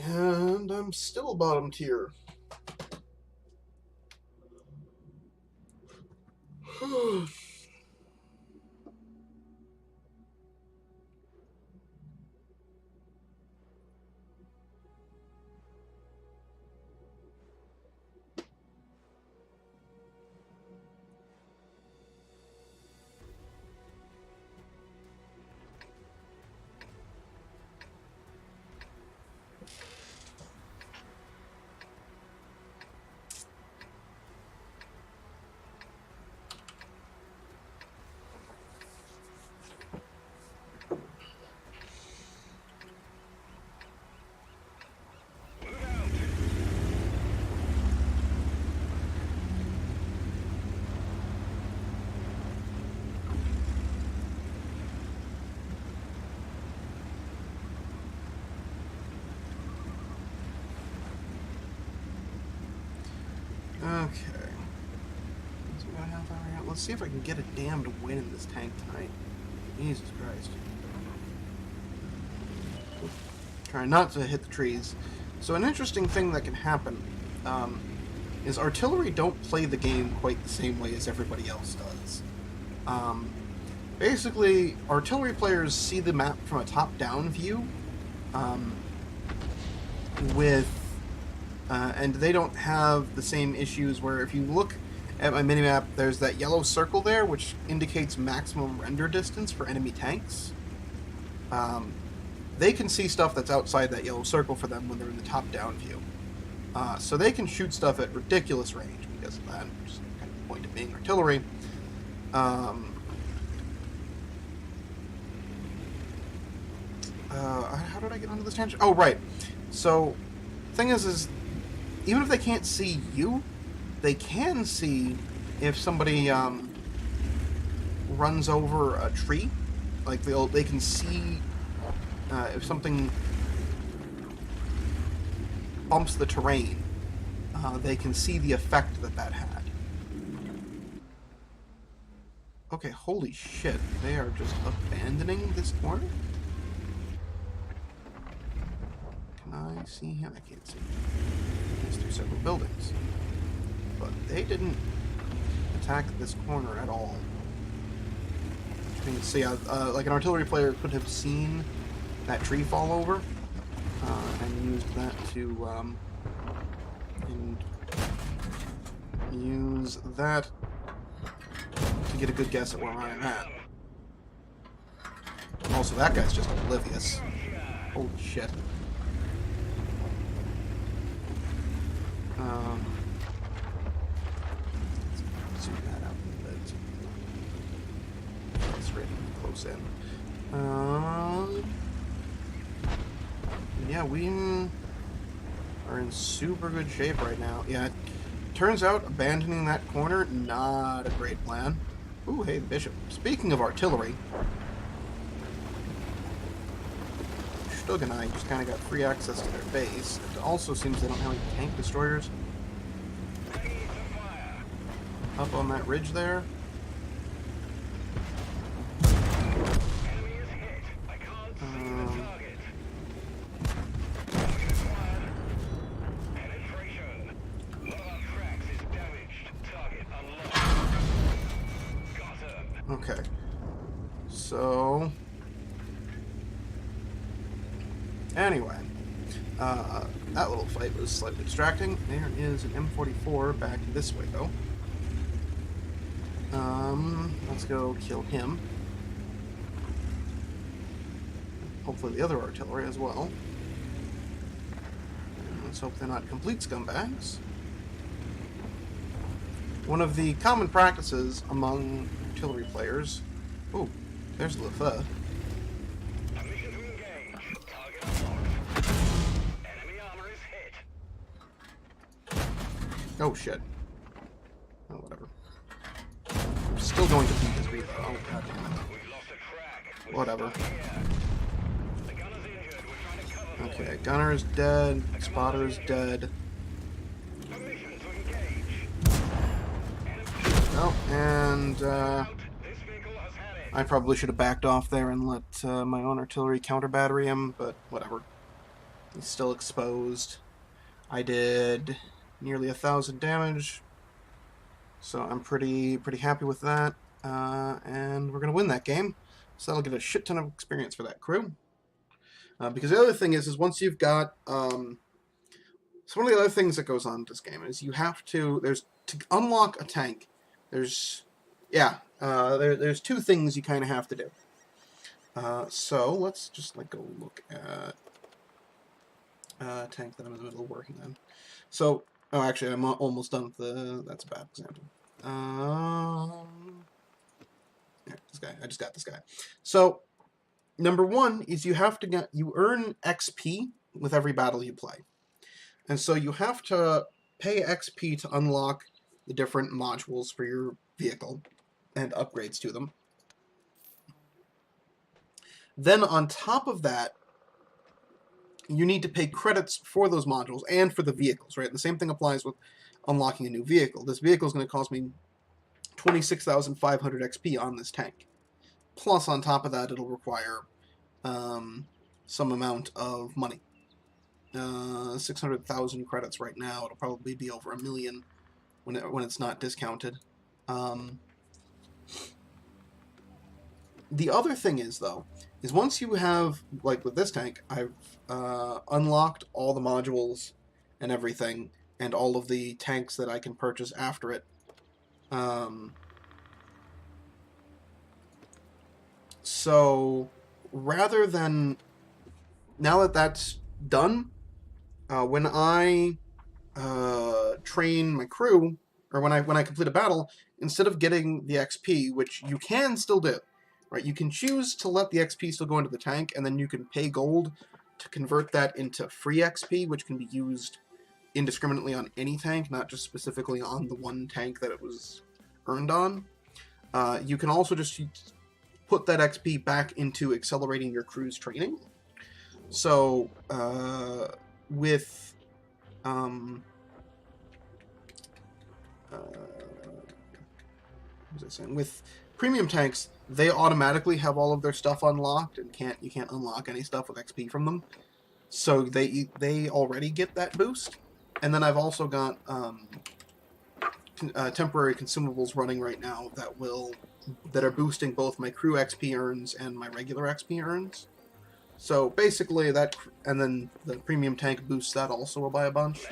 And I'm still bottom tier. Okay. So we got a half hour out. Let's see if I can get a damned win in this tank tonight. Jesus Christ. Trying not to hit the trees. So an interesting thing that can happen is artillery don't play the game quite the same way as everybody else does. Basically, artillery players see the map from a top-down view, and they don't have the same issues where if you look at my minimap, there's that yellow circle there, which indicates maximum render distance for enemy tanks. They can see stuff that's outside that yellow circle for them when they're in the top-down view. So they can shoot stuff at ridiculous range because of that, which is kind of the point of being artillery. How did I get onto this tangent? Oh, right. So, thing is even if they can't see you, they can see if somebody runs over a tree. Like they can see if something bumps the terrain. They can see the effect that had. Okay, holy shit! They are just abandoning this corner. Can I see him? I can't see him. He's through several buildings. But they didn't attack this corner at all. Which means, so yeah, like an artillery player could have seen that tree fall over and used that to get a good guess at where I'm at. Also, that guy's just oblivious. Holy shit. Let's zoom that out a bit. That's really close in. Yeah, we are in super good shape right now. Yeah, turns out abandoning that corner, not a great plan. Ooh, hey, the Bishop. Speaking of artillery, Stug and I just kind of got free access to their base. It also seems they don't have any tank destroyers. Up on that ridge there. Okay. So... Anyway. That little fight was slightly distracting. There is an M44 back this way, though. Let's go kill him. Hopefully the other artillery as well. Let's hope they're not complete scumbags. One of the common practices among artillery players... Ooh, there's Lefebvre. Permission to engage. Target unlocked. Enemy armor is hit. Oh, shit. Oh, whatever. I'm still going to beat this reload. Oh, god damn it. We've lost a track. Whatever. The gunner's injured. We're trying to cover for Okay, it. gunner's dead. Spotter's dead. Permission to engage. Oh, and, This vehicle has had it. I probably should have backed off there and let my own artillery counter-battery him, but whatever. He's still exposed. I did nearly 1,000 damage, so I'm pretty happy with that. And we're gonna win that game, so that'll get a shit ton of experience for that crew. Because the other thing is once you've got so one of the other things that goes on in this game is you have to to unlock a tank. There's two things you kind of have to do. So let's just go look at a tank that I'm in the middle of working on. So, oh, actually, I'm almost done with the. That's a bad example. Yeah, this guy. I just got this guy. So, number one is you earn XP with every battle you play, and so you have to pay XP to unlock the different modules for your vehicle and upgrades to them. Then on top of that, you need to pay credits for those modules and for the vehicles, right? The same thing applies with unlocking a new vehicle. This vehicle is going to cost me 26,500 XP on this tank. Plus, on top of that, it'll require some amount of money. 600,000 credits right now. It'll probably be over 1 million when it's not discounted. The other thing is, though, is once you have, like with this tank, I've unlocked all the modules and everything, and all of the tanks that I can purchase after it. So, rather than, now that that's done, when I train my crew, or when I complete a battle, instead of getting the XP, which you can still do, right? You can choose to let the XP still go into the tank, and then you can pay gold to convert that into free XP, which can be used indiscriminately on any tank, not just specifically on the one tank that it was earned on. You can also just put that XP back into accelerating your crew's training. So, with what was I saying? With premium tanks, they automatically have all of their stuff unlocked, and you can't unlock any stuff with XP from them. So they already get that boost. And then I've also got temporary consumables running right now that are boosting both my crew XP earns and my regular XP earns. So basically that, and then the premium tank boosts that also by a bunch.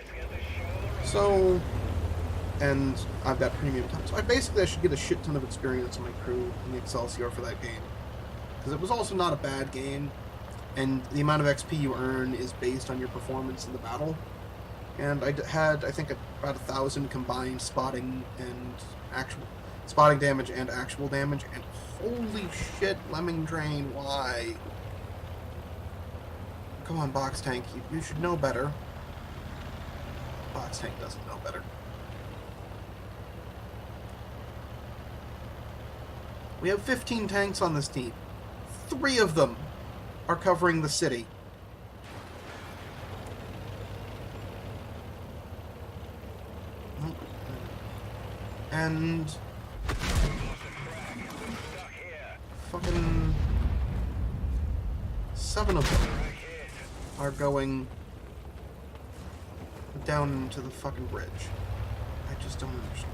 So, and I've got premium tanks. So I should get a shit ton of experience on my crew in the Excelsior for that game. Because it was also not a bad game, and the amount of XP you earn is based on your performance in the battle. And I had, I think, about 1,000 combined spotting damage and actual damage, and holy shit, Lemming Drain, why? Come on, Box Tank, you should know better. Box Tank doesn't know better. We have 15 tanks on this team. 3 of them are covering the city. And fucking 7 of them are going down into the fucking bridge. I just don't understand.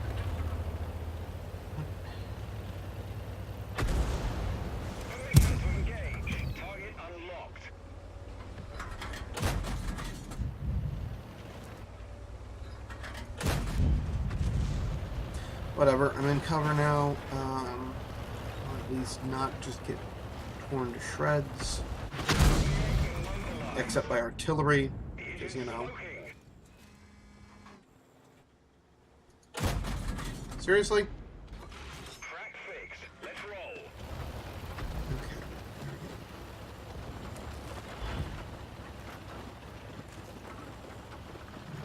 Whatever, I'm in cover now, or at least not just get torn to shreds, except by artillery, because, you know. Seriously? Crack fixed. Let's roll. Okay.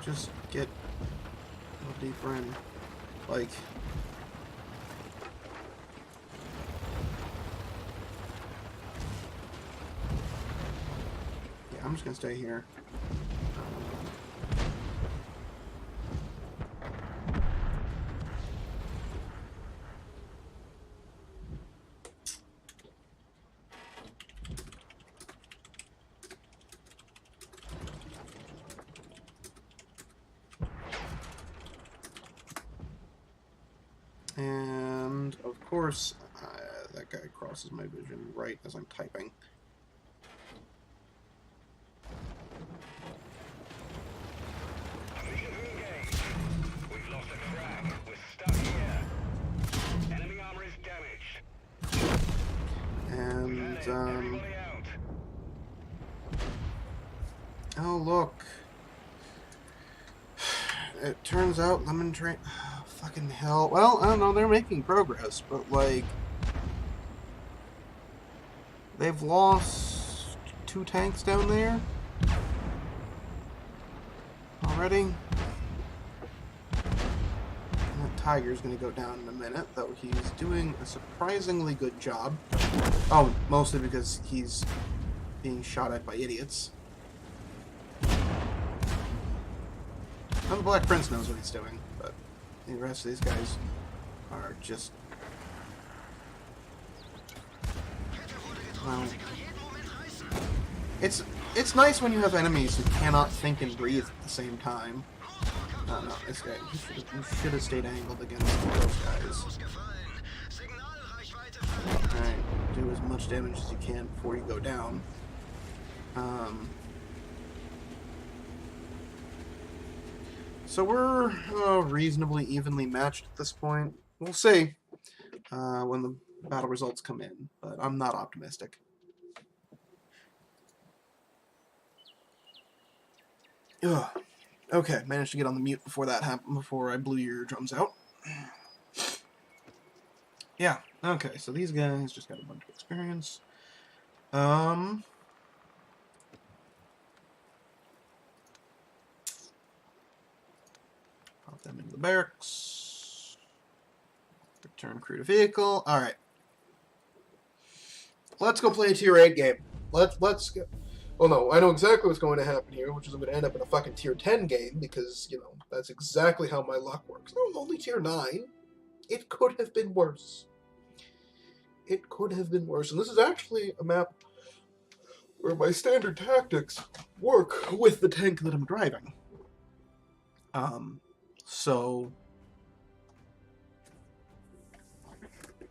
Just get a little deeper in, like... I'm just gonna stay here. And of course, that guy crosses my vision right as I'm typing. Oh, look. It turns out Lemming Drain... Oh, fucking hell. Well, I don't know, they're making progress, but, like... They've lost 2 tanks down there already. And that Tiger's gonna go down in a minute, though he's doing a surprisingly good job. Oh, mostly because he's being shot at by idiots. Well, the Black Prince knows what he's doing, but the rest of these guys are just... Well, it's nice when you have enemies who cannot think and breathe at the same time. No, this guy, you should have stayed angled against those guys. Alright, do as much damage as you can before you go down. So we're reasonably evenly matched at this point. We'll see when the battle results come in, but I'm not optimistic. Ugh. Okay, managed to get on the mute before that happened, before I blew your eardrums out. Yeah, okay, so these guys just got a bunch of experience. Pop them into the barracks. Return crew to vehicle. Alright. Let's go play a tier 8 game. Let's go. Well, no, I know exactly what's going to happen here, which is I'm going to end up in a fucking tier 10 game, because, you know, that's exactly how my luck works. No, I'm only tier 9. It could have been worse. It could have been worse. And this is actually a map where my standard tactics work with the tank that I'm driving. So...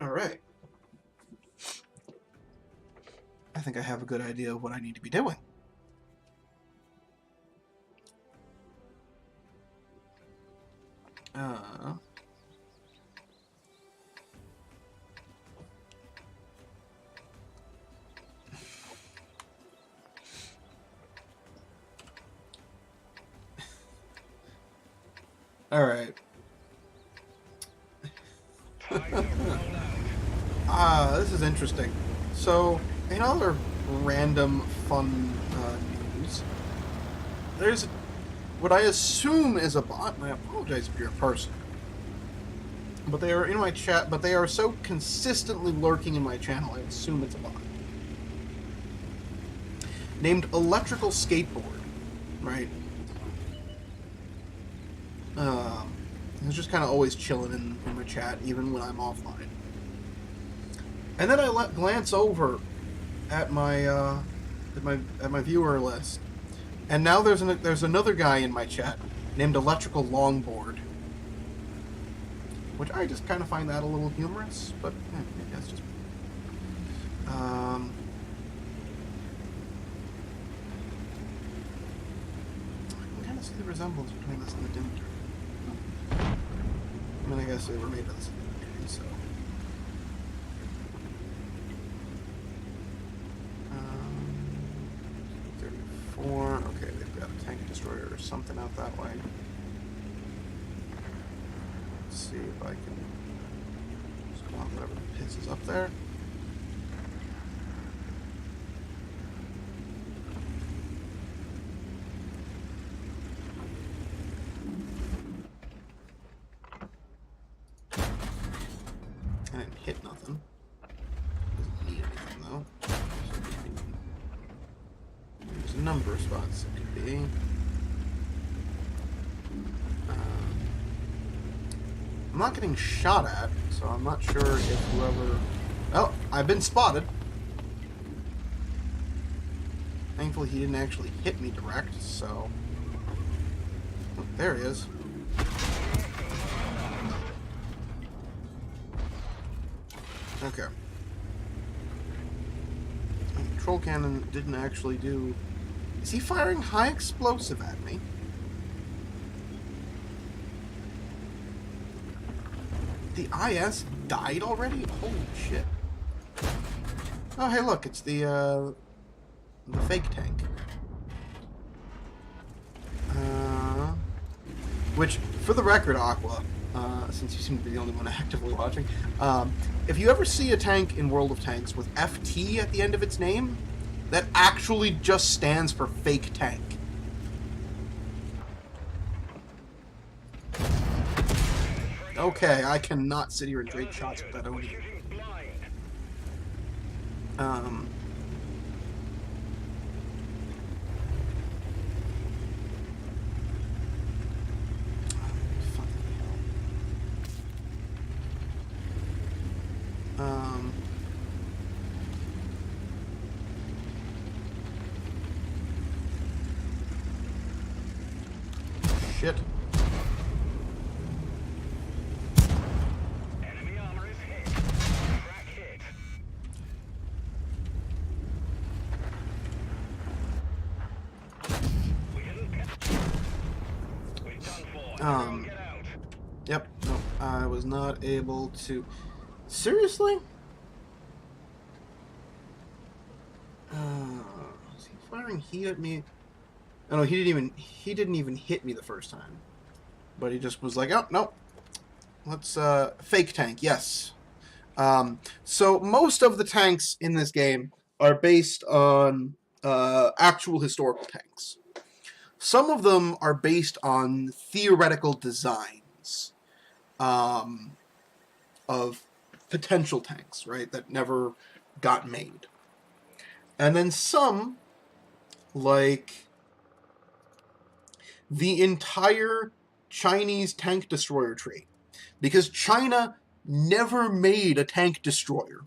Alright. I think I have a good idea of what I need to be doing. Alright. This is interesting. So, in other random fun news, there's what I assume is a bot, and I apologize if you're a person. But they are in my chat, but they are so consistently lurking in my channel, I assume it's a bot. Named Electrical Skateboard, right? He's just kind of always chilling in my chat, even when I'm offline. And then I glance over at my viewer list, and now there's another guy in my chat named Electrical Longboard, which I just kind of find that a little humorous, but maybe that's just I'm kind of see the resemblance between this and the Dimiter. I mean, I guess they were made of the same material, so. 34. Okay, they've got a tank destroyer or something out that way. Let's see if I can swap whatever the piss is up there. I didn't hit nothing. Doesn't need anything though. There's a number of spots it could be. I'm not getting shot at, so I'm not sure if whoever... Oh, I've been spotted. Thankfully he didn't actually hit me direct, so... Oh, there he is. Okay. Troll cannon didn't actually do... Is he firing high explosive at me? The IS died already? Holy shit. Oh, hey, look, it's the fake tank. Which, for the record, Aqua, since you seem to be the only one actively watching, if you ever see a tank in World of Tanks with FT at the end of its name, that actually just stands for fake tank. Okay, I cannot sit here and trade shots with that Oni. shit. Enemy armor is hit. Track hit. We didn't get. We've done for. Everyone get out. Yep, no, I was not able to... Seriously? Is he firing heat at me? Oh no, he didn't even hit me the first time. But he just was like, oh, no. Let's, fake tank, yes. So most of the tanks in this game are based on, actual historical tanks. Some of them are based on theoretical designs, of potential tanks, right, that never got made. And then some, like the entire Chinese tank destroyer trait, because China never made a tank destroyer,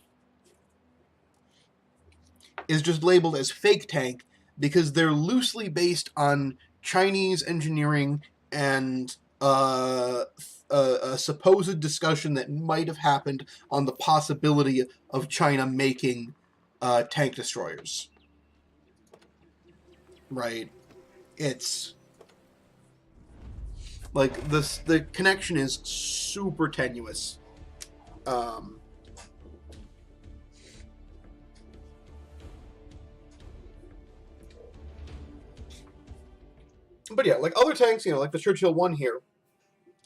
is just labeled as fake tank because they're loosely based on Chinese engineering and a supposed discussion that might have happened on the possibility of China making tank destroyers. Right? It's like this. The connection is super tenuous. But yeah, like other tanks, you know, like the Churchill 1 here.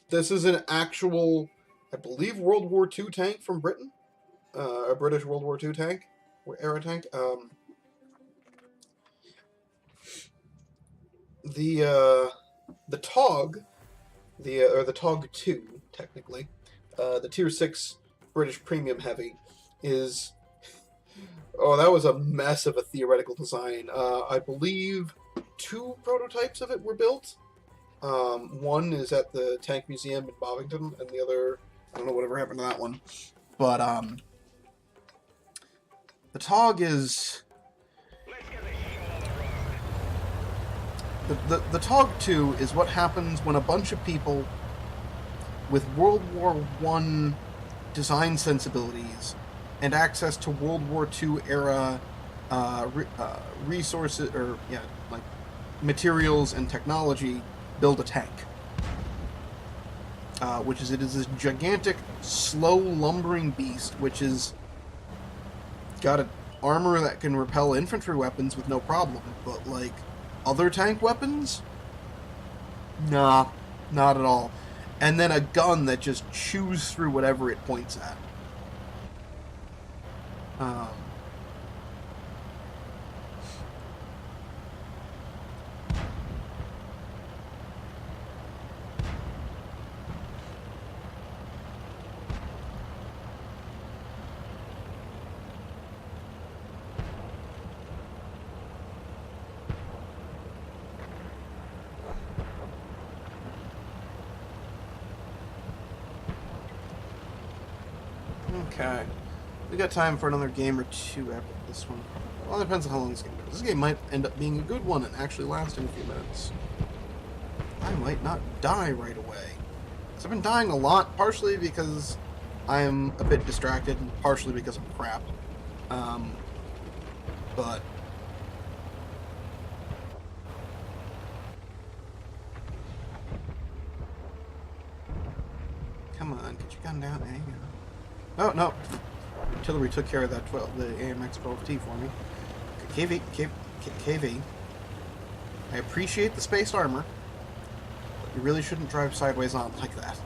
This is an actual, I believe, World War II tank from Britain. A British World War II tank, or era tank. The TOG, or the TOG 2, technically, the Tier 6 British Premium Heavy, is... Oh, that was a mess of a theoretical design. I believe 2 prototypes of it were built. One is at the Tank Museum in Bovington, and the other, I don't know whatever happened to that one. But, the TOG is... The TOG 2 is what happens when a bunch of people with World War I design sensibilities and access to World War II era resources, or, yeah, like, materials and technology, build a tank. Which is, it is this gigantic, slow, lumbering beast, which is got an armor that can repel infantry weapons with no problem, but, like, other tank weapons? Nah, not at all. And then a gun that just chews through whatever it points at. Okay. We got time for another game or two after this one. Well, it depends on how long this game goes. This game might end up being a good one and actually lasting a few minutes. I might not die right away. Because I've been dying a lot, partially because I'm a bit distracted, and partially because I'm crap. But... Come on, get your gun down. There you go. Oh, no. Artillery took care of that the AMX 12T for me. KV. I appreciate the spaced armor, but you really shouldn't drive sideways on like that.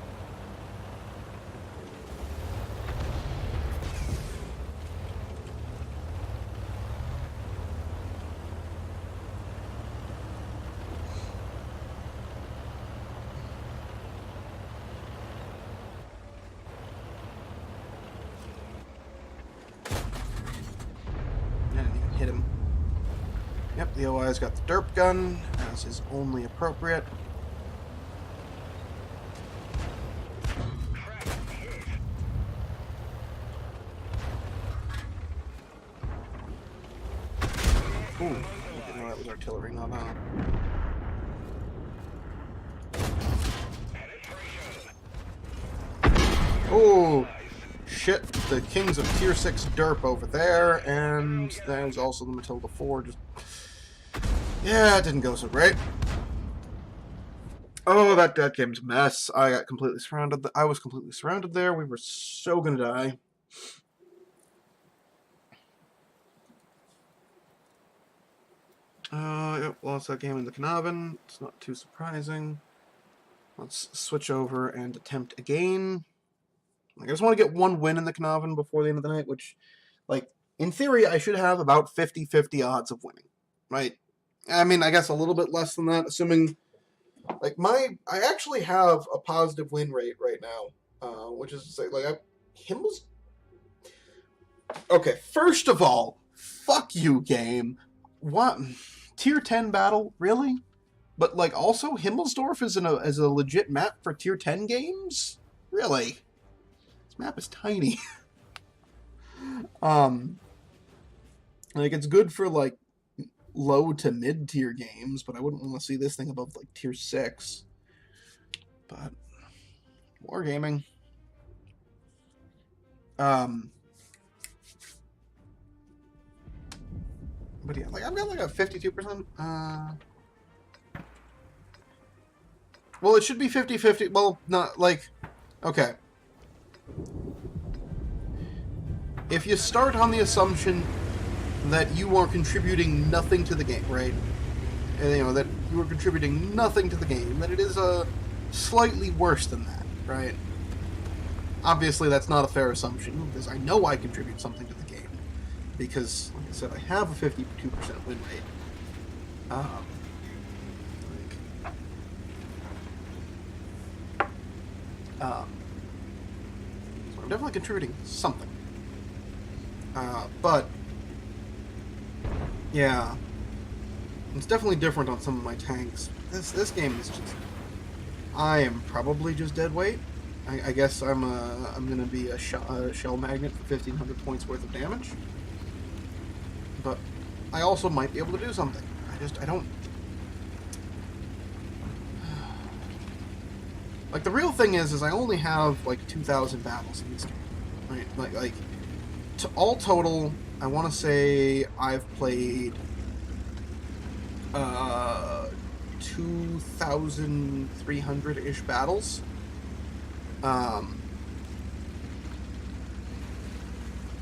Hit him. Yep, the OI's got the derp gun, as is only appropriate. Ooh, I didn't know that was artillery, not on. Oh, shit. The Kings of Tier 6 derp over there, and there's also the Matilda 4. Just... yeah, it didn't go so great. Oh, that game's a mess. I got completely surrounded. I was completely surrounded there. We were so gonna die. Yep, lost that game in the Knaven. It's not too surprising. Let's switch over and attempt again. Like, I just want to get one win in the Knaven before the end of the night, which, like, in theory, I should have about 50-50 odds of winning, right? I mean, I guess a little bit less than that, assuming, like, I actually have a positive win rate right now, which is to say, like, Himmel's... Okay, first of all, fuck you, game. What? Tier 10 battle? Really? But, like, also, Himmelsdorf is a legit map for Tier 10 games? Really? This map is tiny. Like, it's good for, like, low to mid-tier games, but I wouldn't want to see this thing above, like, Tier 6. But, wargaming. But yeah, like, I've got, like, a 52%, well, it should be 50-50. Well, not, like... Okay. If you start on the assumption that you are contributing nothing to the game, right? And, you know, that you are contributing nothing to the game, then it is slightly worse than that, right? Obviously, that's not a fair assumption, because I know I contribute something to the game. Because, like I said, I have a 52% win rate. So I'm definitely contributing something. But yeah, it's definitely different on some of my tanks. This game is just... I am probably just dead weight. I guess I'm gonna be a shell magnet for 1,500 points worth of damage. But I also might be able to do something. I don't... Like, the real thing is I only have, like, 2,000 battles in this game, right? Like all total, I want to say I've played 2,300-ish battles.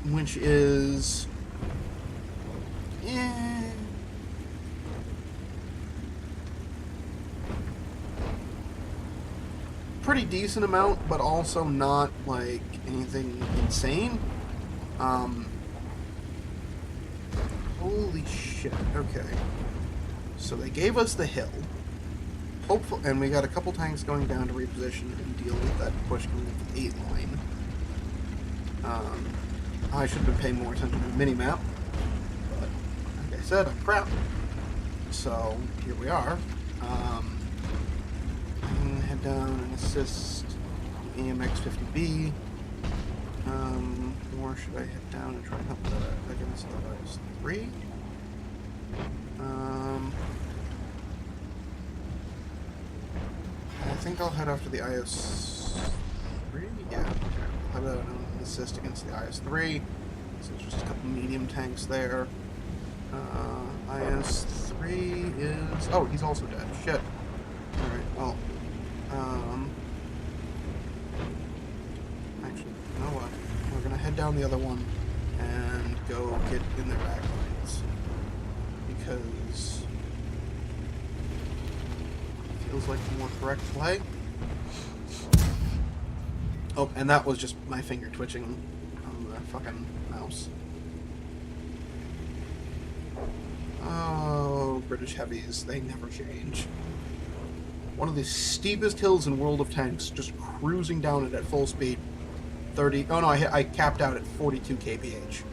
Which is... pretty decent amount, but also not, like, anything insane. Holy shit, okay. So they gave us the hill. Hopefully, and we got a couple tanks going down to reposition and deal with that push going with the 8 line. I should have been paying more attention to the mini-map, but like I said, I'm crap. So, here we are. I'm gonna head down and assist AMX-50B. Or should I head down and try and help against the IS-3? I think I'll head after the IS-3. Yeah, okay. I'll head out and assist against the IS-3. So there's just a couple medium tanks there. IS-3 is... oh, he's also dead. Shit. Alright, well... actually, you know what? We're gonna head down the other one and go get in their back lines. Because... it feels like the more correct play. Oh, and that was just my finger twitching on the fucking mouse. Oh, British heavies, they never change. One of the steepest hills in World of Tanks, just cruising down it at full speed. 30, oh no, I capped out at 42 kph.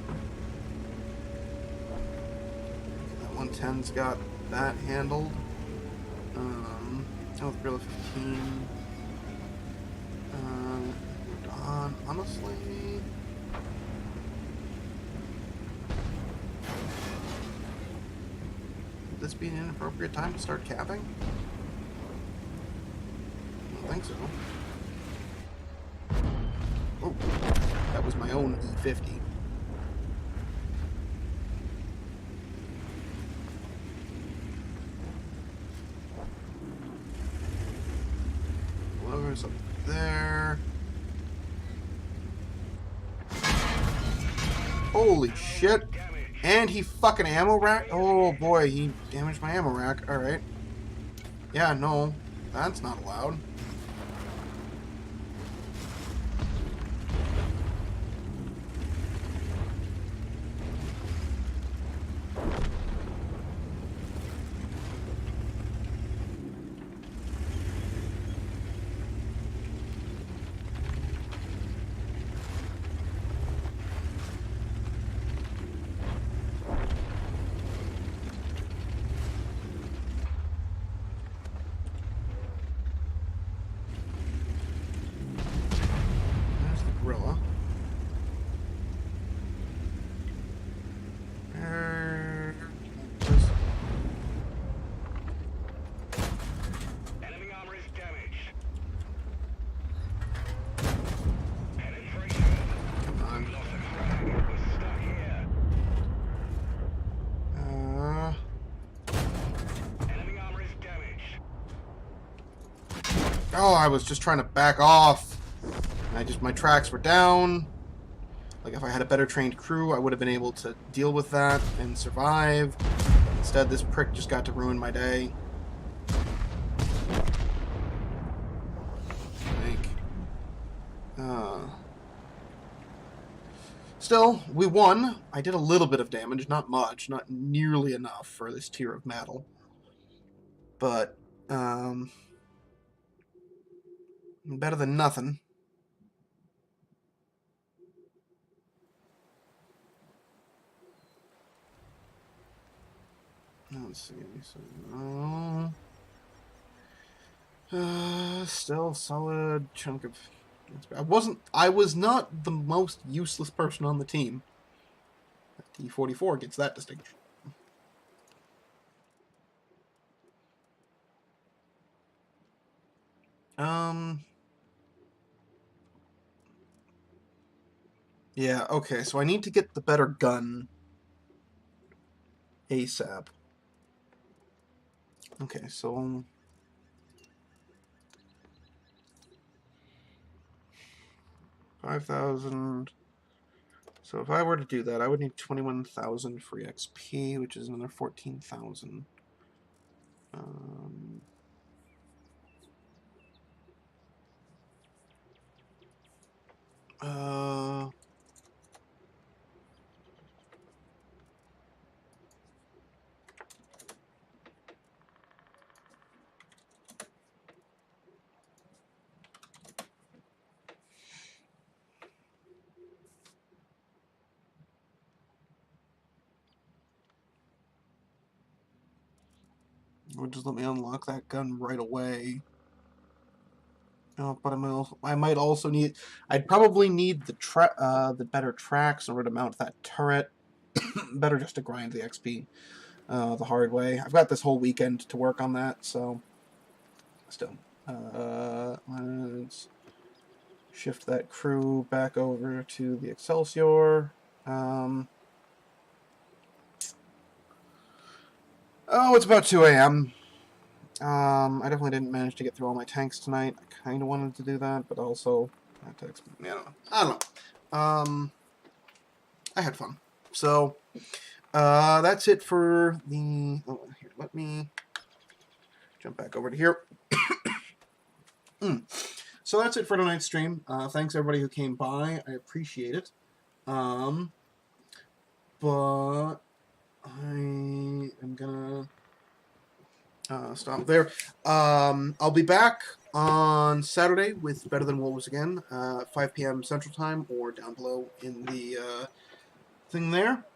That 110's got that handled. Oh, Guerrilla 15. Honestly... would this be an inappropriate time to start capping? I don't think so. own E50. Whatever's up there. Holy shit. And he fucking ammo rack? Oh boy, he damaged my ammo rack. Alright. Yeah, no. That's not allowed. Gorilla. Enemy armor is damaged. Penetration. Come on. Lost a frag. We're stuck here. Enemy armor is damaged. Oh, I was just trying to back off. My tracks were down. Like, if I had a better trained crew, I would have been able to deal with that and survive. Instead, this prick just got to ruin my day. Still, we won. I did a little bit of damage, not much, not nearly enough for this tier of metal. But, better than nothing. Let's see. Still solid chunk of. I was not the most useless person on the team. T-44 gets that distinction. Yeah. Okay. So I need to get the better gun. ASAP. Okay, so 5,000. So if I were to do that, I would need 21,000 free XP, which is another 14,000. Would just let me unlock that gun right away. Oh, but I might also need. I'd probably need the better tracks in order to mount that turret. Better just to grind the XP the hard way. I've got this whole weekend to work on that, so still. Let's shift that crew back over to the Excelsior. Oh, it's about 2 a.m. I definitely didn't manage to get through all my tanks tonight. I kind of wanted to do that, but also I don't know. I had fun. So that's it for the. Oh, here, let me jump back over to here. So that's it for tonight's stream. Thanks everybody who came by. I appreciate it. But I am gonna stop there. I'll be back on Saturday with Better Than Wolves again, 5 p.m. Central Time, or down below in the thing there.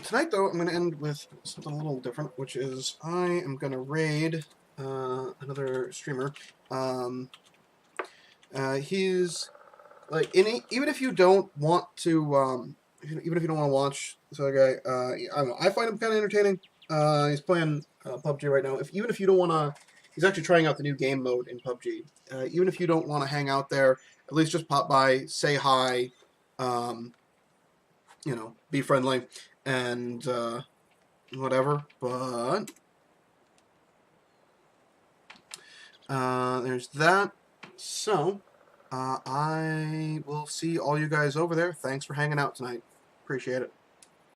Tonight, though, I'm going to end with something a little different, which is I am going to raid another streamer. He's like even if you don't want to, even if you don't want to watch this other guy, I don't know. I find him kind of entertaining. He's playing PUBG right now. Even if you don't want to He's actually trying out the new game mode in PUBG. Even if you don't want to hang out there, at least just pop by, say hi, be friendly, and whatever. But there's that. So I will see all you guys over there. Thanks for hanging out tonight. Appreciate it.